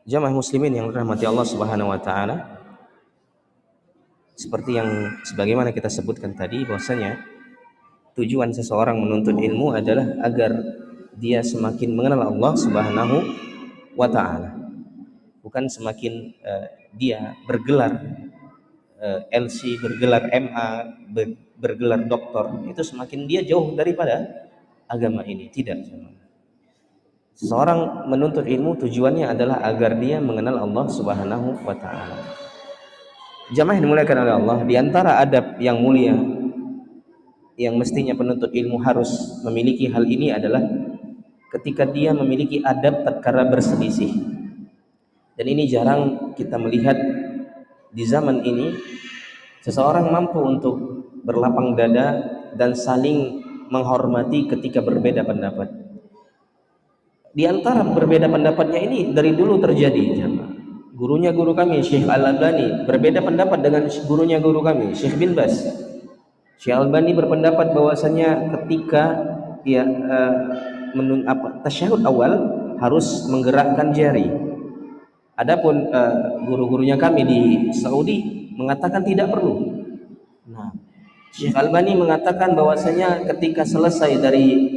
Jamaah muslimin yang dirahmati Allah Subhanahu wa taala, seperti yang sebagaimana kita sebutkan tadi bahwasanya tujuan seseorang menuntut ilmu adalah agar dia semakin mengenal Allah Subhanahu wa taala. Bukan semakin dia bergelar LC, bergelar MA, bergelar doktor, itu semakin dia jauh daripada agama ini. Tidak. Seseorang menuntut ilmu tujuannya adalah agar dia mengenal Allah Subhanahu wa taala. Jamaah yang dimuliakan oleh Allah, di antara adab yang mulia yang mestinya penuntut ilmu harus memiliki hal ini adalah ketika dia memiliki adab tatkala berselisih. Dan ini jarang kita melihat di zaman ini, seseorang mampu untuk berlapang dada dan saling menghormati ketika berbeda pendapat. Di antara berbeda pendapatnya ini dari dulu terjadi, jemaah. Gurunya guru kami Syekh Al-Albani berbeda pendapat dengan gurunya guru kami Syekh bin Bas. Syekh Al-Albani berpendapat bahwasanya ketika tasyahud awal harus menggerakkan jari. Adapun guru-gurunya kami di Saudi mengatakan tidak perlu. Nah, Syekh Al-Albani mengatakan bahwasanya ketika selesai dari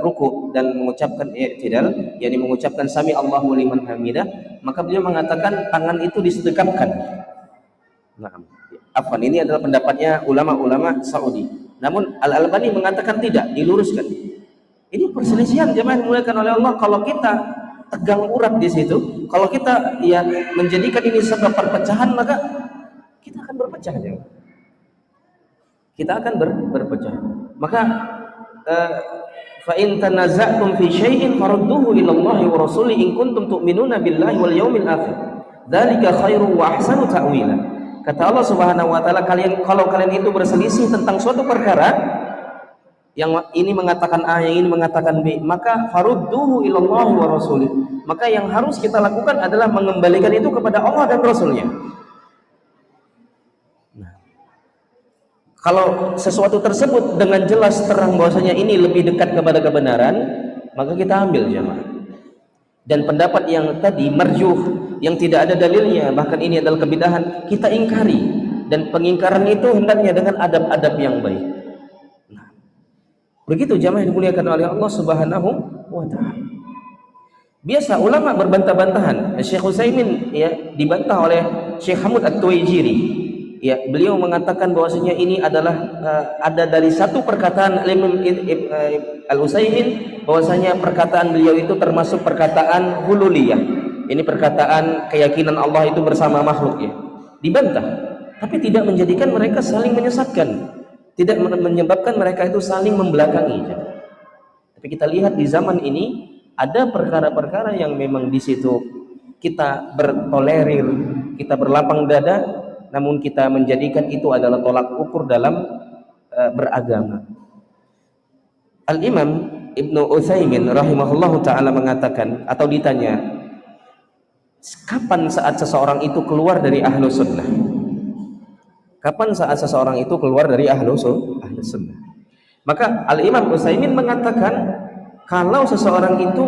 ruku dan mengucapkan i'tidal, yakni mengucapkan sami Allahu liman hamidah, maka beliau mengatakan tangan itu disedekapkan. Nah, ini adalah pendapatnya ulama-ulama Saudi. Namun Al-Albani mengatakan tidak, diluruskan. Ini perselisihan jemaah yang dimuliakan oleh Allah. Kalau kita tegang urat di situ, kalau kita menjadikan ini sebab perpecahan, maka kita akan berpecah, jemaah. Kita akan berpecah. Maka fa in tanaza'tum fi syai'in farudduhu ila Allahi wa rasuli in kuntum tu'minuna billahi wal yawmil akhir. Dzalika khairu wa ahsanu ta'wila. Kata Allah Subhanahu wa taala, kalau kalian itu berselisih tentang suatu perkara, yang ini mengatakan A, yang ini mengatakan B, maka farudduhu ila Allahi wa rasuli. Maka yang harus kita lakukan adalah mengembalikan itu kepada Allah dan Rasulnya. Kalau sesuatu tersebut dengan jelas terang bahwasanya ini lebih dekat kepada kebenaran, maka kita ambil, jemaah. Dan pendapat yang tadi marjuh, yang tidak ada dalilnya, bahkan ini adalah kebidahan, kita ingkari. Dan pengingkaran itu hendaknya dengan adab-adab yang baik. Nah, begitu jemaah yang dimuliakan oleh Allah Subhanahu wa taala. Biasa ulama berbantah-bantahan. Syekh Utsaimin dibantah oleh Syekh Hamud At-Tuwaijiri. Beliau mengatakan bahwasanya ini adalah ada dari satu perkataan Imam Al-Utsaimin, bahwasanya perkataan beliau itu termasuk perkataan hululiyah. Ini perkataan keyakinan Allah itu bersama makhluk, dibantah, tapi tidak menjadikan mereka saling menyesatkan, tidak menyebabkan mereka itu saling membelakangi. Tapi kita lihat di zaman ini ada perkara-perkara yang memang di situ kita bertolerir, kita berlapang dada, namun kita menjadikan itu adalah tolak ukur dalam beragama. Al-Imam Ibnu Utsaimin rahimahullahu taala mengatakan, atau ditanya, kapan saat seseorang itu keluar dari ahlu sunnah? Kapan saat seseorang itu keluar dari ahlu sunnah? Maka Al-Imam Utsaimin mengatakan, kalau seseorang itu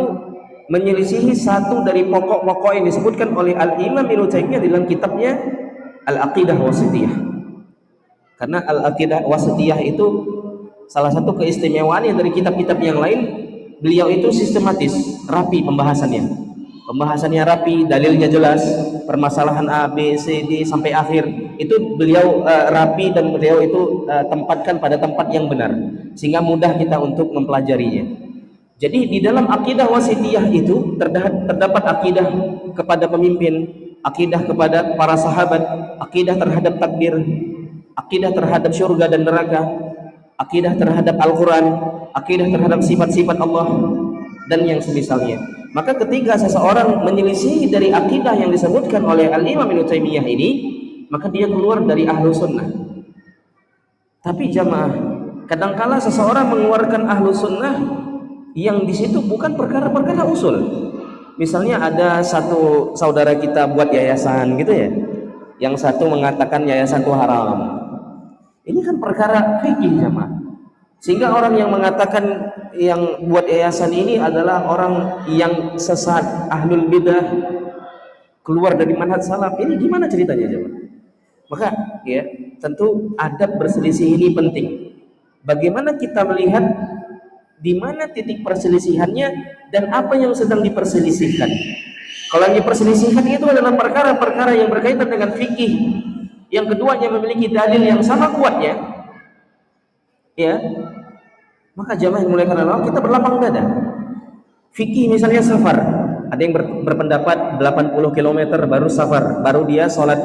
menyelisihi satu dari pokok-pokok yang disebutkan oleh Al-Imam Ibnu Taimiyah dalam kitabnya Al-Aqidah Wasithiyah. Karena Al-Aqidah Wasithiyah itu salah satu keistimewaannya dari kitab-kitab yang lain, beliau itu sistematis, rapi pembahasannya. Pembahasannya rapi, dalilnya jelas, permasalahan A, B, C, D sampai akhir. Itu beliau rapi dan beliau itu tempatkan pada tempat yang benar, sehingga mudah kita untuk mempelajarinya. Jadi di dalam akidah wasithiyah itu terdapat akidah kepada pemimpin, akidah kepada para sahabat, akidah terhadap takdir, akidah terhadap syurga dan neraka, akidah terhadap Al-Quran, akidah terhadap sifat-sifat Allah, dan yang semisalnya. Maka ketika seseorang menyelisih dari akidah yang disebutkan oleh Al-Imam Ibnu Taimiyah ini, maka dia keluar dari ahlu sunnah. Tapi jamaah, kadangkala seseorang mengeluarkan ahlu sunnah yang di situ bukan perkara-perkara usul. Misalnya ada satu saudara kita buat yayasan gitu ya, yang satu mengatakan yayasan itu haram. Ini kan perkara fikih, jamaah. Sehingga orang yang mengatakan yang buat yayasan ini adalah orang yang sesat, ahlul bidah, keluar dari manhaj salaf. Ini gimana ceritanya, jamaah? Maka tentu adab berselisih ini penting. Bagaimana kita melihat di mana titik perselisihannya dan apa yang sedang diperselisihkan. Kalau yang diperselisihkan itu adalah perkara-perkara yang berkaitan dengan fikih, yang keduanya memiliki dalil yang sama kuatnya, ya, maka jamaah yang dimuliakan Allah, kita berlapang dada. Fikih misalnya safar, ada yang berpendapat 80 km baru safar, baru dia sholat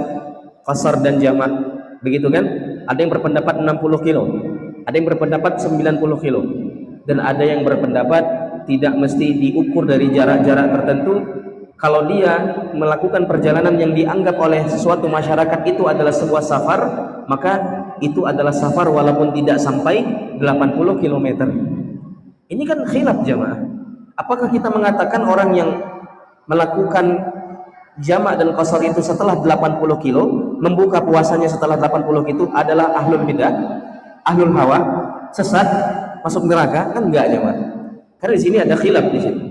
qasar dan jamak, begitu kan? Ada yang berpendapat 60 kilo, ada yang berpendapat 90 kilo, dan ada yang berpendapat tidak mesti diukur dari jarak-jarak tertentu. Kalau dia melakukan perjalanan yang dianggap oleh suatu masyarakat itu adalah sebuah safar, maka itu adalah safar walaupun tidak sampai 80 km. Ini kan khilaf jamaah. Apakah kita mengatakan orang yang melakukan jamak dan qasar itu setelah 80 kilo, membuka puasanya setelah 80 itu adalah ahlul bidah, ahlul hawa, sesat, masuk neraka? Kan enggak jamaah. Karena di sini ada khilaf di sini.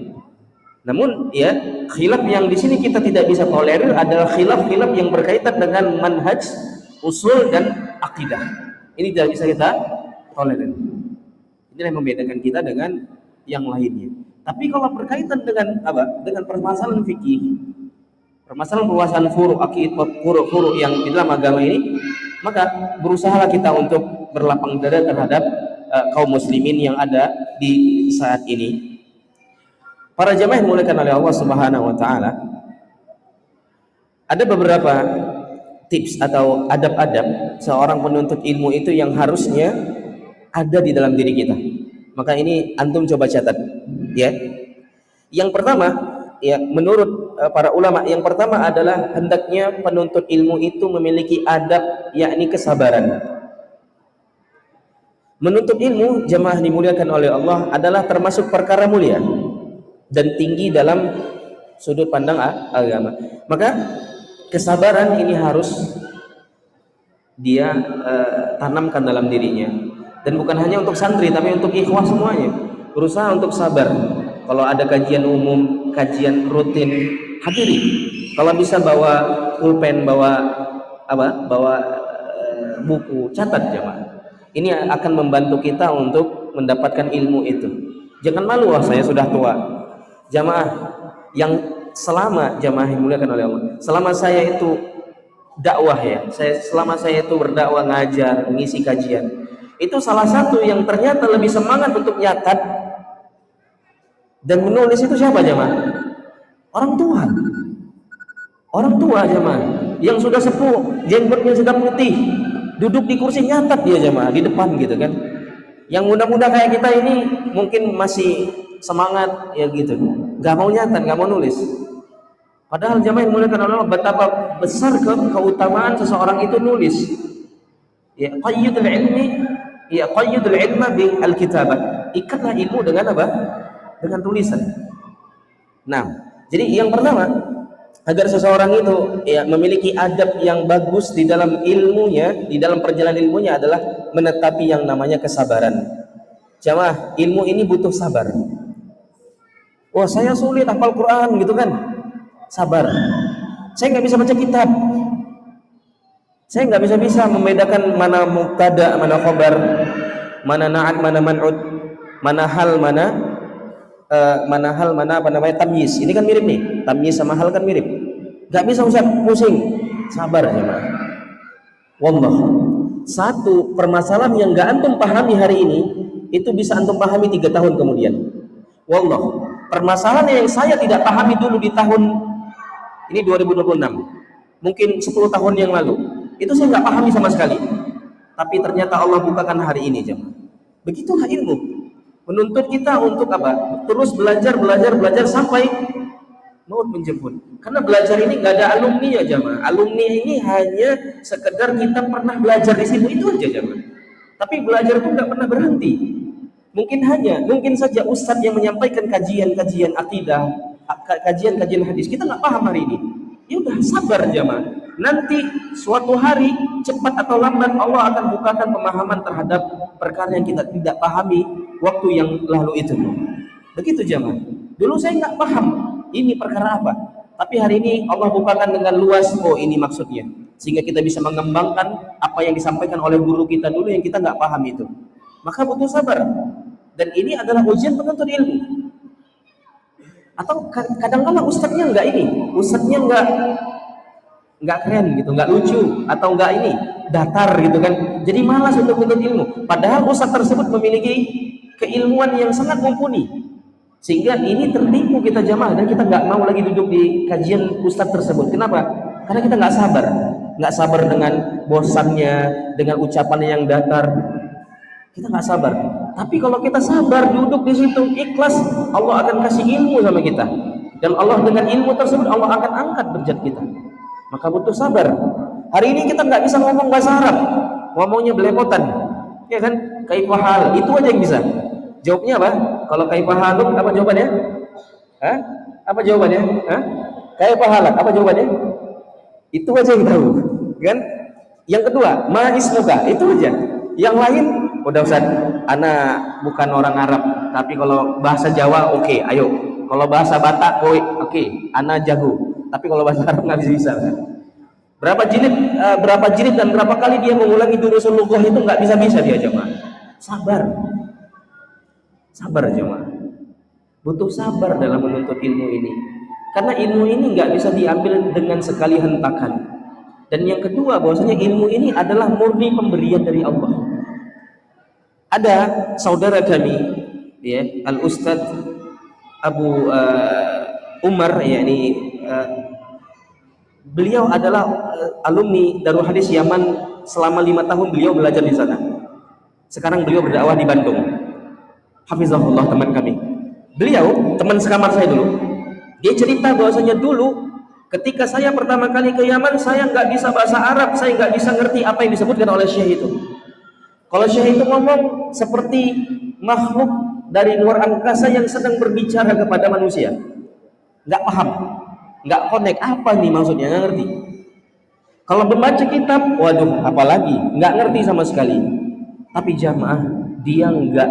Namun ya, khilaf yang di sini kita tidak bisa tolerir adalah khilaf-khilaf yang berkaitan dengan manhaj, usul dan akidah. Ini tidak bisa kita tolerir. Inilah yang membedakan kita dengan yang lainnya. Tapi kalau berkaitan dengan apa? Dengan permasalahan fikih, permasalahan permasalahan furu, akidah, furu yang di dalam agama ini, maka berusahalah kita untuk berlapang dada terhadap kaum muslimin yang ada di saat ini. Para jamaah yang dimuliakan oleh Allah Subhanahu wa taala, ada beberapa tips atau adab-adab seorang penuntut ilmu itu yang harusnya ada di dalam diri kita. Maka ini antum coba catat, ya. Yang pertama, ya, menurut para ulama, yang pertama adalah hendaknya penuntut ilmu itu memiliki adab, yakni kesabaran. Menuntut ilmu, jamaah dimuliakan oleh Allah, adalah termasuk perkara mulia dan tinggi dalam sudut pandang agama. Maka kesabaran ini harus dia tanamkan dalam dirinya, dan bukan hanya untuk santri tapi untuk ikhwah semuanya. Berusaha untuk sabar. Kalau ada kajian umum, kajian rutin, hadiri. Kalau bisa bawa pulpen, bawa buku, catat jemaah. Ini akan membantu kita untuk mendapatkan ilmu itu. Jangan malu, saya sudah tua. Jamaah yang selama jamaah yang dimuliakan oleh Allah, selama saya itu dakwah, ya, selama saya itu berdakwah, ngajar, mengisi kajian, itu salah satu yang ternyata lebih semangat untuk nyatat dan menulis itu siapa jamaah? Orang tua jamaah yang sudah sepuh, jenggotnya sudah putih, duduk di kursi nyatat dia jamaah di depan gitu kan. Yang muda-muda kayak kita ini mungkin masih semangat ya gitu, nggak mau nyatat, nggak mau nulis. Padahal jamaah yang dimuliakan Allah, betapa besar keutamaan seseorang itu nulis. Ya, qayyidul ilma bil kitabah. Ikatlah ilmu dengan apa? Dengan tulisan. Nah, jadi yang pertama, agar seseorang itu ya memiliki adab yang bagus di dalam ilmunya, di dalam perjalanan ilmunya, adalah menetapi yang namanya kesabaran. Jamaah, ilmu ini butuh sabar. Wah, saya sulit hafal Quran gitu kan. Sabar. Saya nggak bisa baca kitab. Saya nggak bisa membedakan mana mubtada, mana khabar, mana na'at, mana man'ud, mana hal, mana tamyiz. Ini kan mirip nih. Tamyiz sama hal kan mirip. Nggak bisa Ustaz, pusing. Sabar jemaah. Wallah. Satu permasalahan yang nggak antum pahami hari ini, itu bisa antum pahami 3 tahun kemudian. Wallah. Permasalahan yang saya tidak pahami dulu di tahun ini 2026, mungkin 10 tahun yang lalu, itu saya nggak pahami sama sekali. Tapi ternyata Allah bukakan hari ini jemaah. Begitulah ilmu. Menuntut kita untuk apa? Terus belajar sampai maut menjemput. Karena belajar ini nggak ada alumni ya jemaah. Alumni ini hanya sekedar kita pernah belajar di situ, itu aja jemaah. Tapi belajar pun nggak pernah berhenti. Mungkin saja ustadz yang menyampaikan kajian akidah, kajian hadis, kita nggak paham hari ini. Ya udah, sabar jemaah. Nanti suatu hari cepat atau lambat Allah akan bukakan pemahaman terhadap perkara yang kita tidak pahami waktu yang lalu itu. Begitu jemaah. Dulu saya nggak paham ini perkara apa, tapi hari ini Allah bukakan dengan luas. Oh, ini maksudnya, sehingga kita bisa mengembangkan apa yang disampaikan oleh guru kita dulu yang kita nggak paham itu. maka butuh sabar. Dan ini adalah ujian penuntut ilmu. Atau kadang-kala ustadznya nggak keren gitu, nggak lucu, atau nggak ini datar gitu kan, jadi malas untuk menuntut ilmu. Padahal ustadz tersebut memiliki keilmuan yang sangat mumpuni, sehingga ini tertipu kita jamaah, dan kita nggak mau lagi duduk di kajian ustadz tersebut. Kenapa? Karena kita nggak sabar dengan bosannya, dengan ucapannya yang datar. Kita nggak sabar. Tapi kalau kita sabar duduk di situ ikhlas, Allah akan kasih ilmu sama kita, dan Allah dengan ilmu tersebut Allah akan angkat derajat kita. Maka butuh sabar. Hari ini kita nggak bisa ngomong bahasa Arab, ngomongnya belepotan, ya kan? Kaifahal, itu aja yang bisa. Jawabnya apa? Kalau kaifahaluk, apa jawabannya? Hah? Apa jawabannya? Hah? Kaifahalak, apa jawabannya? Itu aja yang tahu, kan? Yang kedua, ma ismuka, itu aja. Yang lain, udah Ustaz, ana bukan orang Arab, tapi kalau bahasa Jawa oke, ayo. Kalau bahasa Batak, oke, ana jago. Tapi kalau bahasa Arab nggak bisa. Berapa jilid dan berapa kali dia mengulangi durusul lughah itu nggak bisa dia jemaah. Sabar jemaah. Butuh sabar dalam menuntut ilmu ini. Karena ilmu ini nggak bisa diambil dengan sekali hentakan. Dan yang kedua, bahwasanya ilmu ini adalah murni pemberian dari Allah. Ada saudara kami, ya, Al Ustadz Abu Umar, yakni beliau adalah alumni Darul Hadis Yaman. Selama 5 tahun beliau belajar di sana. Sekarang beliau berdakwah di Bandung. Hafizahullah, teman kami. Beliau teman sekamar saya dulu. Dia cerita bahwasanya dulu ketika saya pertama kali ke Yaman, saya nggak bisa bahasa Arab, saya nggak bisa ngerti apa yang disebutkan oleh syekh itu. Kalau syekh itu ngomong seperti makhluk dari luar angkasa yang sedang berbicara kepada manusia, nggak paham, nggak connect, apa nih maksudnya, nggak ngerti. Kalau membaca kitab, waduh, apalagi nggak ngerti sama sekali. Tapi jamaah, dia nggak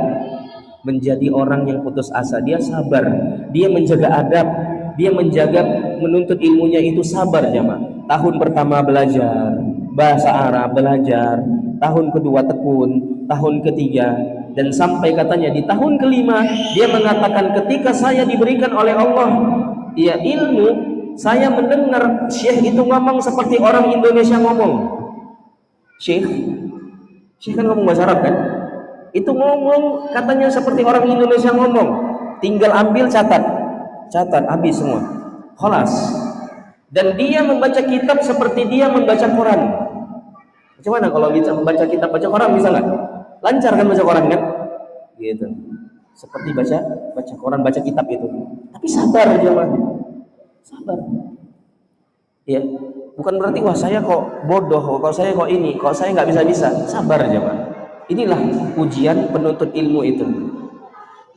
menjadi orang yang putus asa, dia sabar, dia menjaga adab, dia menjaga menuntut ilmunya itu sabar jamaah. Tahun pertama belajar bahasa Arab, belajar, tahun kedua tekun, tahun ketiga, dan sampai katanya di tahun kelima dia mengatakan, ketika saya diberikan oleh Allah ya ilmu, saya mendengar syekh itu ngomong seperti orang Indonesia ngomong. Syekh kan ngomong bahasa Arab kan? Itu ngomong katanya seperti orang Indonesia ngomong. Tinggal ambil catat, habis semua. Khalas. Dan dia membaca kitab seperti dia membaca Quran. Bagaimana kalau bisa membaca kitab, baca Quran, bisa nggak? Lancar kan baca Quran kan? Gitu. Seperti baca Quran, baca kitab itu. Tapi sabar jemaah. Sabar. Ya, bukan berarti wah saya kok bodoh, kok saya kok ini, kok saya nggak bisa. Sabar jemaah. Inilah ujian penuntut ilmu itu.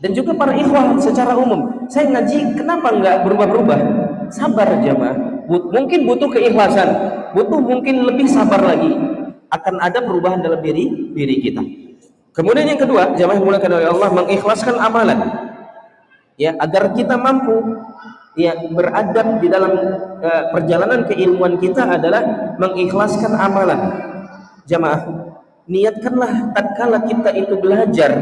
Dan juga para ikhwah secara umum, saya ngaji kenapa nggak berubah-berubah? Sabar jemaah. Mungkin butuh keikhlasan, butuh mungkin lebih sabar lagi. Akan ada perubahan dalam diri kita. Kemudian yang kedua, jemaah yang dimuliakan oleh Allah, mengikhlaskan amalan. Ya, agar kita mampu ya beradab di dalam perjalanan keilmuan kita adalah mengikhlaskan amalan. Jemaah, niatkanlah tatkala kita itu belajar,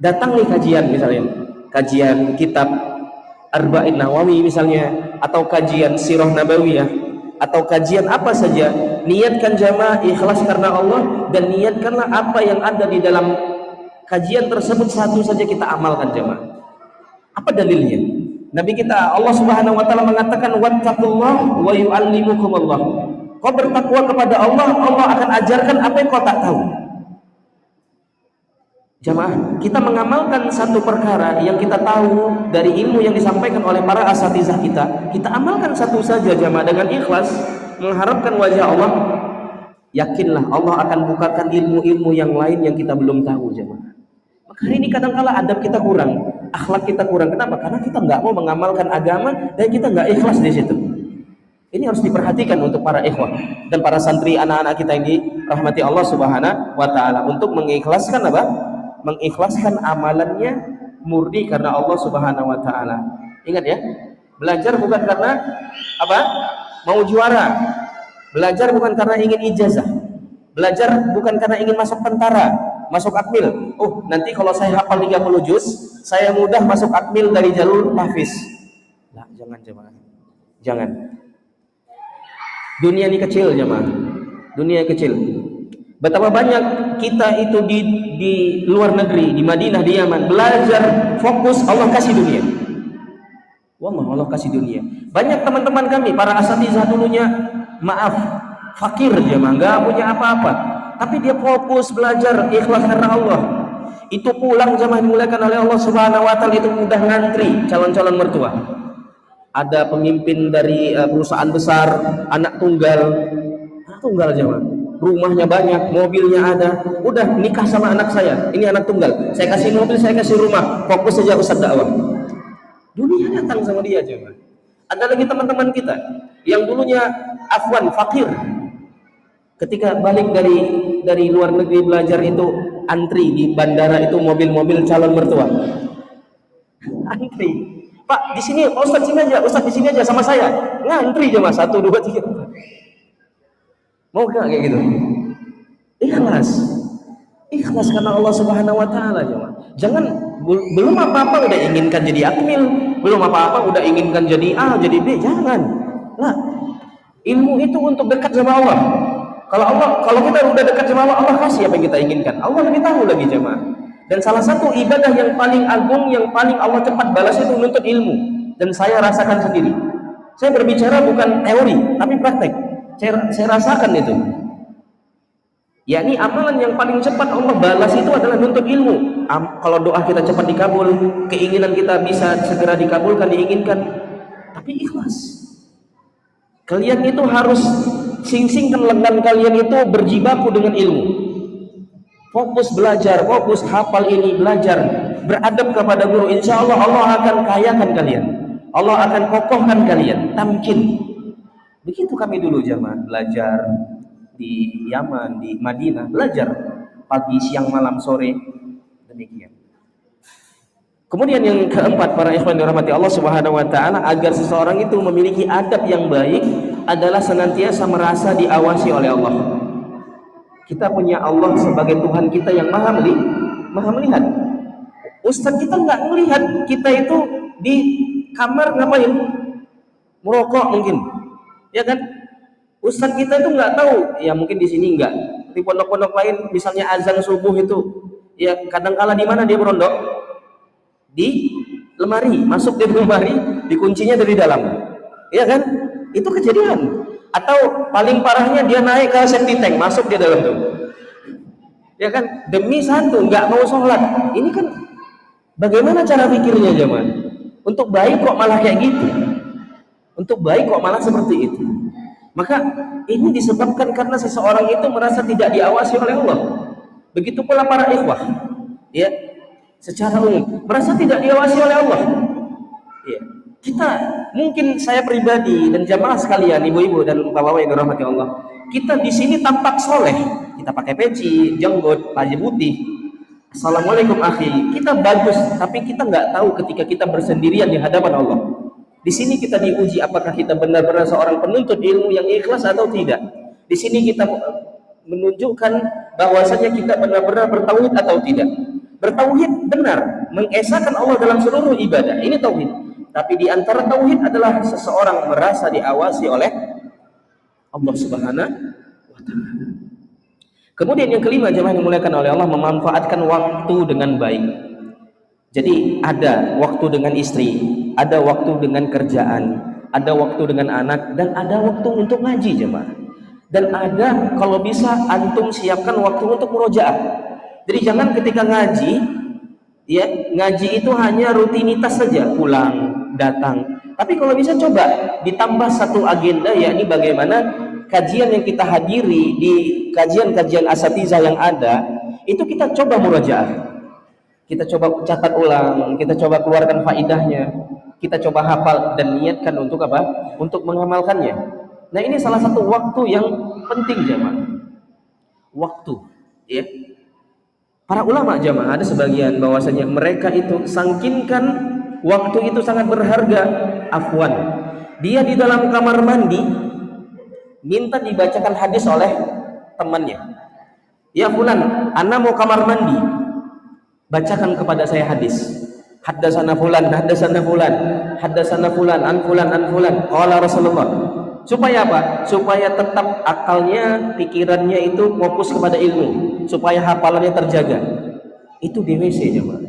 datang nih kajian misalnya, kajian kitab Arba'in Nawawi misalnya, atau kajian Sirah Nabawiyah, atau kajian apa saja, niatkan jamaah ikhlas karena Allah, dan niatkanlah apa yang ada di dalam kajian tersebut satu saja kita amalkan jamaah. Apa dalilnya? Nabi kita Allah Subhanahu wa taala mengatakan wattaqullah wa yu'allimukumullah. Kau bertakwa kepada Allah, Allah akan ajarkan apa yang kau tak tahu. Jamaah, kita mengamalkan satu perkara yang kita tahu dari ilmu yang disampaikan oleh para asatizah kita amalkan satu saja jamaah dengan ikhlas, mengharapkan wajah Allah. Yakinlah Allah akan bukakan ilmu-ilmu yang lain yang kita belum tahu jamaah. Maka hari ini kadang-kala adab kita kurang, akhlak kita kurang. Kenapa? Karena kita nggak mau mengamalkan agama dan kita nggak ikhlas di situ. Ini harus diperhatikan untuk para ikhwah dan para santri, anak-anak kita yang dirahmati Allah Subhanahu wa taala, untuk mengikhlaskan apa? Mengikhlaskan amalannya murni karena Allah Subhanahu wa taala. Ingat ya, belajar bukan karena apa? Mau juara. Belajar bukan karena ingin ijazah. Belajar bukan karena ingin masuk tentara. masuk akmil. Oh, nanti kalau saya hafal 30 juz, saya mudah masuk akmil dari jalur tahfiz. Nah, jangan jemaah. Jangan. Dunia ini kecil jemaah. Dunia kecil. Betapa banyak kita itu di luar negeri, di Madinah, di Yaman, belajar fokus Allah kasih dunia. Wallah, Allah kasih dunia. Banyak teman-teman kami, para asatizah dulunya, maaf, fakir jemaah, nggak punya apa-apa. Tapi dia fokus belajar ikhlas karena Allah. Itu pulang jemaah dimuliakan oleh Allah Subhanahu wa taala, itu mudah ngantri calon-calon mertua. Ada pemimpin dari perusahaan besar, anak tunggal jemaah. Rumahnya banyak, mobilnya ada. Udah nikah sama anak saya. Ini anak tunggal. Saya kasih mobil, saya kasih rumah. Fokus saja ustaz dakwah. Dunia datang sama dia jemaah. Ada lagi teman-teman kita yang dulunya afwan fakir. Ketika balik dari luar negeri belajar itu antri di bandara itu mobil-mobil calon mertua. Antri. Pak, di sini Ustaz sini aja, Ustaz di sini aja sama saya. Ngantri aja Mas, 1 2 3. Mau enggak kayak gitu? Ikhlas. Ikhlas karena Allah Subhanahu wa taala, jemaah. Jangan belum apa-apa udah inginkan jadi akmil, belum apa-apa udah inginkan jadi A, jadi B, jangan. Nah, ilmu itu untuk dekat sama Allah. Kalau kita udah dekat sama Allah, Allah kasih apa yang kita inginkan. Allah lebih tahu lagi jemaah. Dan salah satu ibadah yang paling agung, yang paling Allah cepat balas itu menuntut ilmu. Dan saya rasakan sendiri. Saya berbicara bukan teori, tapi praktek. Saya rasakan itu. Yakni amalan yang paling cepat Allah balas itu adalah menuntut ilmu. Kalau doa kita cepat dikabul, keinginan kita bisa segera dikabulkan, diinginkan. Tapi ikhlas. Kalian itu harus sing-singkan lengan kalian itu berjibaku dengan ilmu. Fokus belajar, fokus hafal ini, belajar, beradab kepada guru. Insya Allah Allah akan kayakan kalian. Allah akan kokohkan kalian. Tamkin. Begitu kami dulu jamaah belajar di Yaman, di Madinah, belajar pagi, siang, malam, sore, demikian. Kemudian yang keempat, para ikhwan dirahmati Allah Subhanahu wa taala, agar seseorang itu memiliki adab yang baik adalah senantiasa merasa diawasi oleh Allah. Kita punya Allah sebagai Tuhan kita yang maha melihat. Ustaz kita nggak melihat kita itu di kamar ngapain? Merokok mungkin. Ya kan? Ustaz kita itu nggak tahu, ya mungkin di sini enggak. Di pondok-pondok lain misalnya azan subuh itu, ya kadang-kala di mana dia berondok? Di lemari, masuk di lemari, dikuncinya dari dalam. Ya kan? Itu kejadian. Atau paling parahnya dia naik ke septic tank, masuk di dalam tuh. Ya kan? Demi satu nggak mau sholat. Ini kan bagaimana cara pikirnya jemaah? Untuk baik kok malah kayak gitu. Untuk baik kok malah seperti itu. Maka ini disebabkan karena seseorang itu merasa tidak diawasi oleh Allah. Begitu pula para ikhwah, ya, secara umum merasa tidak diawasi oleh Allah. Ya. Kita mungkin saya pribadi dan jamaah sekalian, ibu-ibu dan bapak-bapak yang dirahmati Allah, kita di sini tampak soleh, kita pakai peci, jenggot, baju putih. Assalamualaikum akhi, kita bagus, tapi kita nggak tahu ketika kita bersendirian di hadapan Allah. Di sini kita diuji apakah kita benar-benar seorang penuntut ilmu yang ikhlas atau tidak. Di sini kita menunjukkan bahwasanya kita benar-benar bertauhid atau tidak. Bertauhid benar, mengesahkan Allah dalam seluruh ibadah. Ini tauhid. Tapi di antara tauhid adalah seseorang merasa diawasi oleh Allah Subhanahu wa taala. Kemudian yang kelima, jemaah yang dimuliakan oleh Allah, memanfaatkan waktu dengan baik. Jadi ada waktu dengan istri, ada waktu dengan kerjaan, ada waktu dengan anak, dan ada waktu untuk ngaji jemaah. Dan ada kalau bisa antum siapkan waktu untuk murojaah. Jadi jangan ketika ngaji, ya ngaji itu hanya rutinitas saja, pulang, datang. Tapi kalau bisa coba ditambah satu agenda, yakni bagaimana kajian yang kita hadiri di kajian-kajian asatizah yang ada, itu kita coba murojaah. Kita coba catat ulang, kita coba keluarkan faidahnya, kita coba hafal dan niatkan untuk apa? Untuk mengamalkannya. Nah, ini salah satu waktu yang penting jamaah. Waktu, ya. Para ulama jamaah ada sebagian bahwasanya mereka itu sangkinkan waktu itu sangat berharga. Afwan, dia di dalam kamar mandi minta dibacakan hadis oleh temannya. Ya fulan, ana mau kamar mandi, bacakan kepada saya hadis. Haddatsana fulan, haddatsana fulan, haddatsana fulan, an fulan, an fulan. Qala Rasulullah. Supaya apa? Supaya tetap akalnya, pikirannya itu fokus kepada ilmu, supaya hafalannya terjaga. Itu DWC jemaah.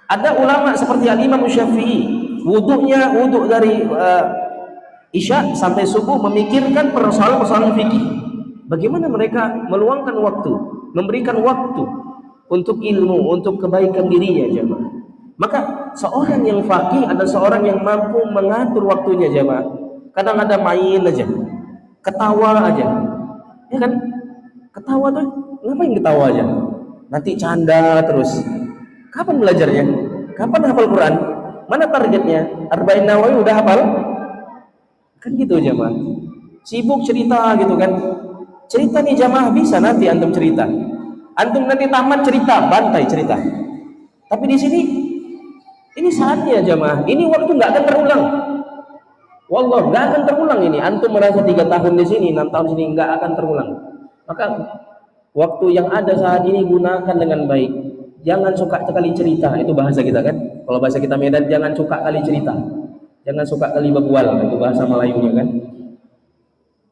Ada ulama seperti Al-Imam Syafi'i, wudhunya wudhu dari Isya sampai subuh memikirkan persoalan-persoalan fikih. Bagaimana mereka meluangkan waktu, memberikan waktu untuk ilmu, untuk kebaikan dirinya jemaah. Maka seorang yang faqih adalah seorang yang mampu mengatur waktunya jemaah. Kadang ada main aja, ketawa aja, ya kan? Ketawa tuh ngapain ketawa aja? Nanti canda terus. Kapan belajarnya? Kapan hafal Quran? Mana targetnya? Arba'in Nawawi udah hafal? Kan gitu jamaah. Sibuk cerita gitu kan. Cerita nih jamaah bisa nanti antum cerita. Antum nanti tamat cerita, bantai cerita. Tapi di sini ini saatnya jamaah. Ini waktu nggak akan terulang. Wallah nggak akan terulang ini. Antum merasa 3 tahun di sini, 6 tahun di sini nggak akan terulang. Maka waktu yang ada saat ini gunakan dengan baik. Jangan suka sekali cerita, itu bahasa kita kan. Kalau bahasa kita Medan, jangan suka kali cerita, jangan suka kali bebual, itu bahasa Melayunya kan.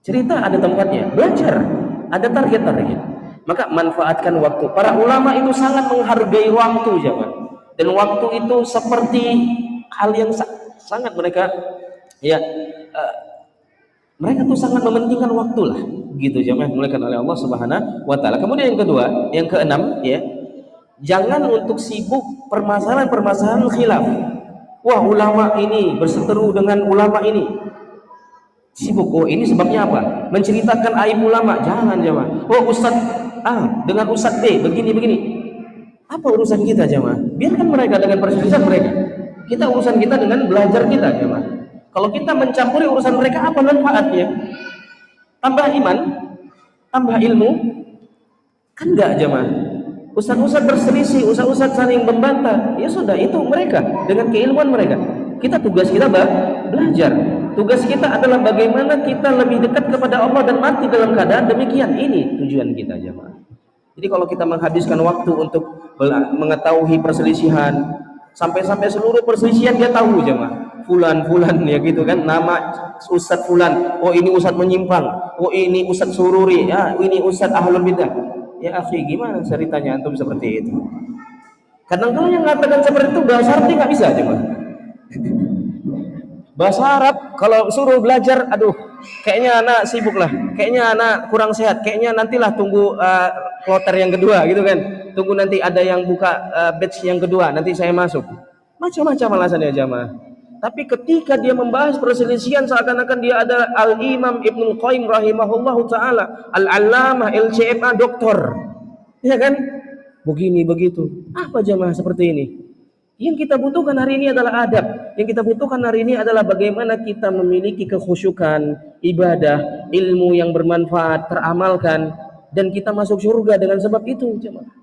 Cerita ada tempatnya, belajar ada target-target. Maka manfaatkan waktu. Para ulama itu sangat menghargai waktu jemaah. Dan waktu itu seperti hal yang sangat mereka mereka tuh sangat mementingkan waktu lah, gitu jemaah, dimuliakan oleh Allah Subhanahu wa taala. Kemudian yang kedua, yang keenam ya, jangan untuk sibuk permasalahan-permasalahan khilaf. Wah, ulama ini berseteru dengan ulama ini. Sibuk, oh ini sebabnya apa? Menceritakan aib ulama, jangan jemaah. Oh Ustaz A dengan Ustaz B begini-begini. Apa urusan kita jemaah? Biarkan mereka dengan perselisihan mereka. Kita urusan kita dengan belajar kita jemaah. Kalau kita mencampuri urusan mereka, apa manfaatnya? Tambah iman, tambah ilmu? Kan enggak jemaah. Ustaz-ustaz berselisih, ustaz-ustaz saling membantah, ya sudah, itu mereka dengan keilmuan mereka. Kita tugas kita belajar. Tugas kita adalah bagaimana kita lebih dekat kepada Allah dan mati dalam keadaan demikian. Ini tujuan kita jemaah. Jadi kalau kita menghabiskan waktu untuk mengetahui perselisihan, sampai-sampai seluruh perselisihan dia tahu jemaah. Fulan ya gitu kan, nama Ustaz Fulan. Oh ini Ustaz menyimpang. Oh ini Ustaz sururi. Ya, ini Ustaz ahlul bidah. Ya akhi, gimana ceritanya antum seperti itu? Kadang-kadang yang mengatakan seperti itu bahasa Arab nggak bisa jemaah. Bahasa Arab kalau suruh belajar, aduh, kayaknya anak sibuk lah, kayaknya anak kurang sehat, kayaknya nantilah tunggu kloter yang kedua gitu kan, tunggu nanti ada yang buka batch yang kedua, nanti saya masuk. Macam-macam alasannya jemaah. Tapi ketika dia membahas perselisihan seakan-akan dia adalah Al-Imam Ibnul Qayyim rahimahullahu ta'ala, Al-Allamah, LCMA, doktor, ya kan? Begini begitu. Apa jemaah seperti ini? Yang kita butuhkan hari ini adalah adab. Yang kita butuhkan hari ini adalah bagaimana kita memiliki kekhusyukan, ibadah, ilmu yang bermanfaat, teramalkan, dan kita masuk surga dengan sebab itu jemaah.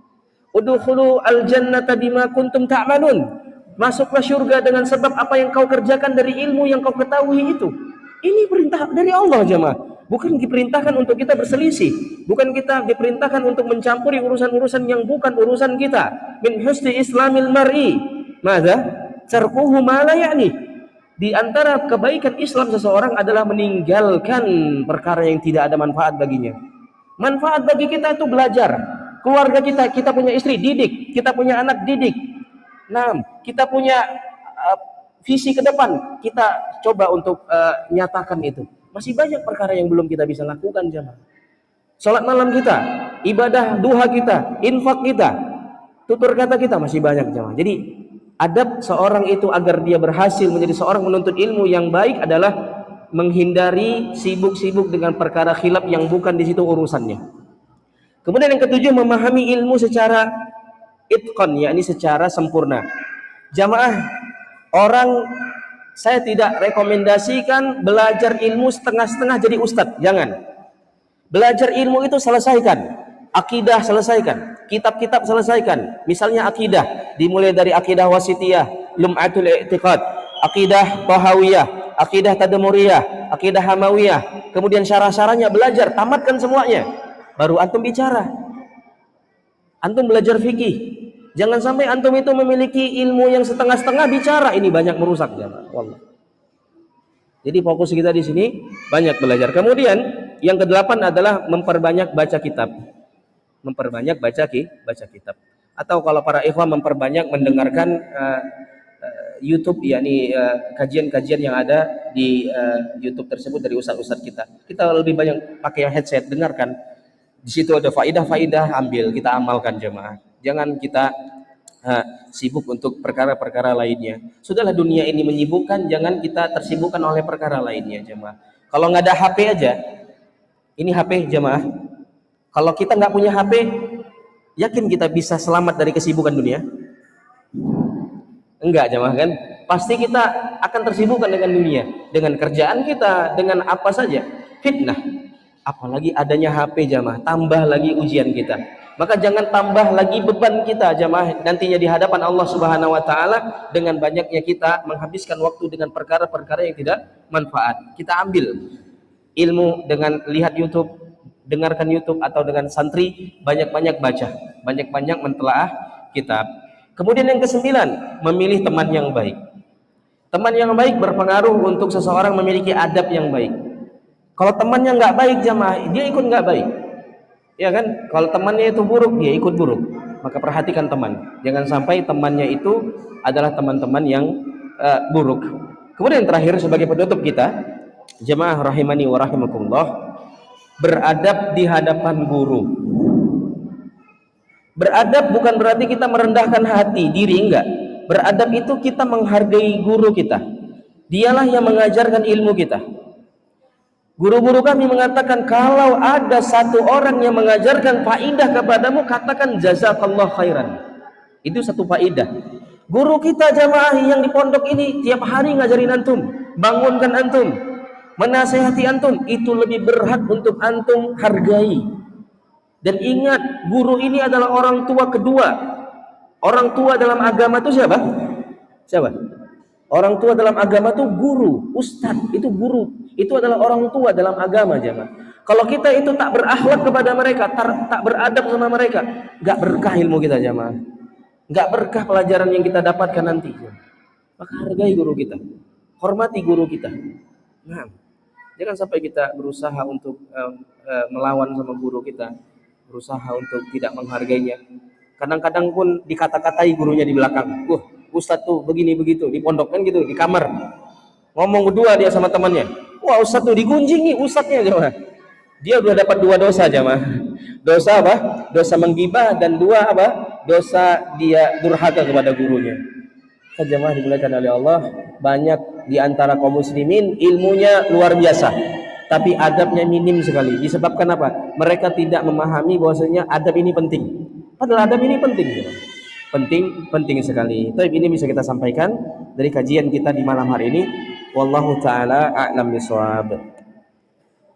Udkhulu al-jannata bima kuntum ta'malun. Masuklah surga dengan sebab apa yang kau kerjakan dari ilmu yang kau ketahui itu. Ini perintah dari Allah jemaah. Bukan diperintahkan untuk kita berselisih. Bukan kita diperintahkan untuk mencampuri urusan-urusan yang bukan urusan kita. Min husni islamil mar'i madza tarkuhu ma la ya'ni. Di antara kebaikan Islam seseorang adalah meninggalkan perkara yang tidak ada manfaat baginya. Manfaat bagi kita itu belajar. Keluarga kita punya istri, didik. Kita punya anak, didik. Nah, kita punya visi ke depan, kita coba untuk nyatakan itu. Masih banyak perkara yang belum kita bisa lakukan jemaah. Salat malam kita, ibadah duha kita, infak kita, tutur kata kita masih banyak jemaah. Jadi adab seorang itu agar dia berhasil menjadi seorang menuntut ilmu yang baik adalah menghindari sibuk-sibuk dengan perkara khilaf yang bukan di situ urusannya. Kemudian yang ketujuh, memahami ilmu secara itqan, yakni secara sempurna. Jamaah, saya tidak rekomendasikan belajar ilmu setengah-setengah jadi ustadz, jangan. Belajar ilmu itu selesaikan, akidah selesaikan, kitab-kitab selesaikan. Misalnya akidah, dimulai dari akidah wasitiyah, lum'atul i'tiqad, akidah tahawiyah, akidah tadmuriyah, akidah hamawiyah, kemudian syarah-syarahnya belajar, tamatkan semuanya. Baru antum bicara. Antum belajar fikih. Jangan sampai antum itu memiliki ilmu yang setengah-setengah bicara, ini banyak merusak jamaah. Wallah. Jadi fokus kita di sini banyak belajar. Kemudian yang kedelapan adalah memperbanyak baca kitab. Memperbanyak baca kitab. Atau kalau para ikhwan memperbanyak mendengarkan YouTube, yakni kajian-kajian yang ada di YouTube tersebut dari ustaz-ustaz kita. Kita lebih banyak pakai headset, dengarkan. Di situ ada faidah-faidah, ambil, kita amalkan jemaah. Jangan kita sibuk untuk perkara-perkara lainnya. Sudahlah, dunia ini menyibukkan, jangan kita tersibukkan oleh perkara lainnya jemaah. Kalau nggak ada HP aja, ini HP jemaah. Kalau kita nggak punya HP, yakin kita bisa selamat dari kesibukan dunia? Enggak jemaah kan? Pasti kita akan tersibukkan dengan dunia, dengan kerjaan kita, dengan apa saja. Fitnah. Apalagi adanya HP jamaah, tambah lagi ujian kita. Maka jangan tambah lagi beban kita jamaah nantinya di hadapan Allah Subhanahu wa taala dengan banyaknya kita menghabiskan waktu dengan perkara-perkara yang tidak manfaat. Kita ambil ilmu dengan lihat YouTube, dengarkan YouTube, atau dengan santri banyak-banyak baca, banyak-banyak mentelaah kitab. Kemudian yang kesembilan, memilih teman yang baik. Teman yang baik berpengaruh untuk seseorang memiliki adab yang baik. Kalau temannya nggak baik jamaah, dia ikut nggak baik, ya kan? Kalau temannya itu buruk, dia ikut buruk. Maka perhatikan teman, jangan sampai temannya itu adalah teman-teman yang buruk. Kemudian terakhir sebagai penutup kita, jamaah rahimani wa rahimakumullah, beradab di hadapan guru. Beradab bukan berarti kita merendahkan hati diri, enggak. Beradab itu kita menghargai guru kita. Dialah yang mengajarkan ilmu kita. Guru-guru kami mengatakan, kalau ada satu orang yang mengajarkan faidah kepadamu, katakan jazakallah khairan. Itu satu faidah. Guru kita jamaah yang di pondok ini tiap hari ngajarin antum, bangunkan antum, menasehati antum, itu lebih berhak untuk antum hargai. Dan ingat, guru ini adalah orang tua kedua. Orang tua dalam agama itu siapa? Siapa? Orang tua dalam agama itu guru, ustadz, itu guru. Itu adalah orang tua dalam agama jemaah. Kalau kita itu tak berakhlak kepada mereka, tak beradab sama mereka, gak berkah ilmu kita jemaah. Gak berkah pelajaran yang kita dapatkan nanti. Maka hargai guru kita, hormati guru kita. Nah, jangan sampai kita berusaha untuk melawan sama guru kita, berusaha untuk tidak menghargainya. Kadang-kadang pun dikata-katai gurunya di belakang. Ustadz tuh begini begitu, di pondok kan gitu, di kamar. Ngomong berdua dia sama temannya. Wah, ustadz tuh digunjingi ustadznya jemaah. Dia udah dapat 2 dosa jemaah. Dosa apa? Dosa menggibah, dan 2 apa? Dosa dia durhaka kepada gurunya. Jemaah dimuliakan oleh Allah, banyak di antara kaum muslimin ilmunya luar biasa, tapi adabnya minim sekali. Disebabkan apa? Mereka tidak memahami bahwasanya adab ini penting. Padahal adab ini penting jemaah. Penting sekali. Tapi ini bisa kita sampaikan dari kajian kita di malam hari ini. Wallahu taala a'lam bishawab.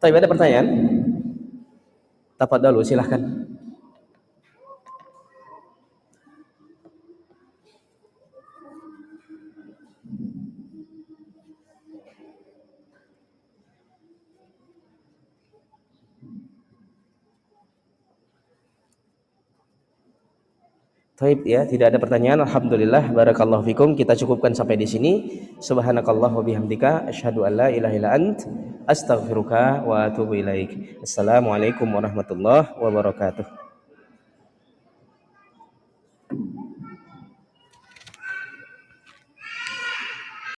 Tapi ada pertanyaan? Tafadhalu, silahkan. Taib ya, tidak ada pertanyaan. Alhamdulillah, barakallahu fikum. Kita cukupkan sampai di sini. Subhanakallah wa bihamdika, asyhadu an la ilaha illa ant, astaghfiruka wa atubu ilaik. Assalamualaikum warahmatullahi wabarakatuh.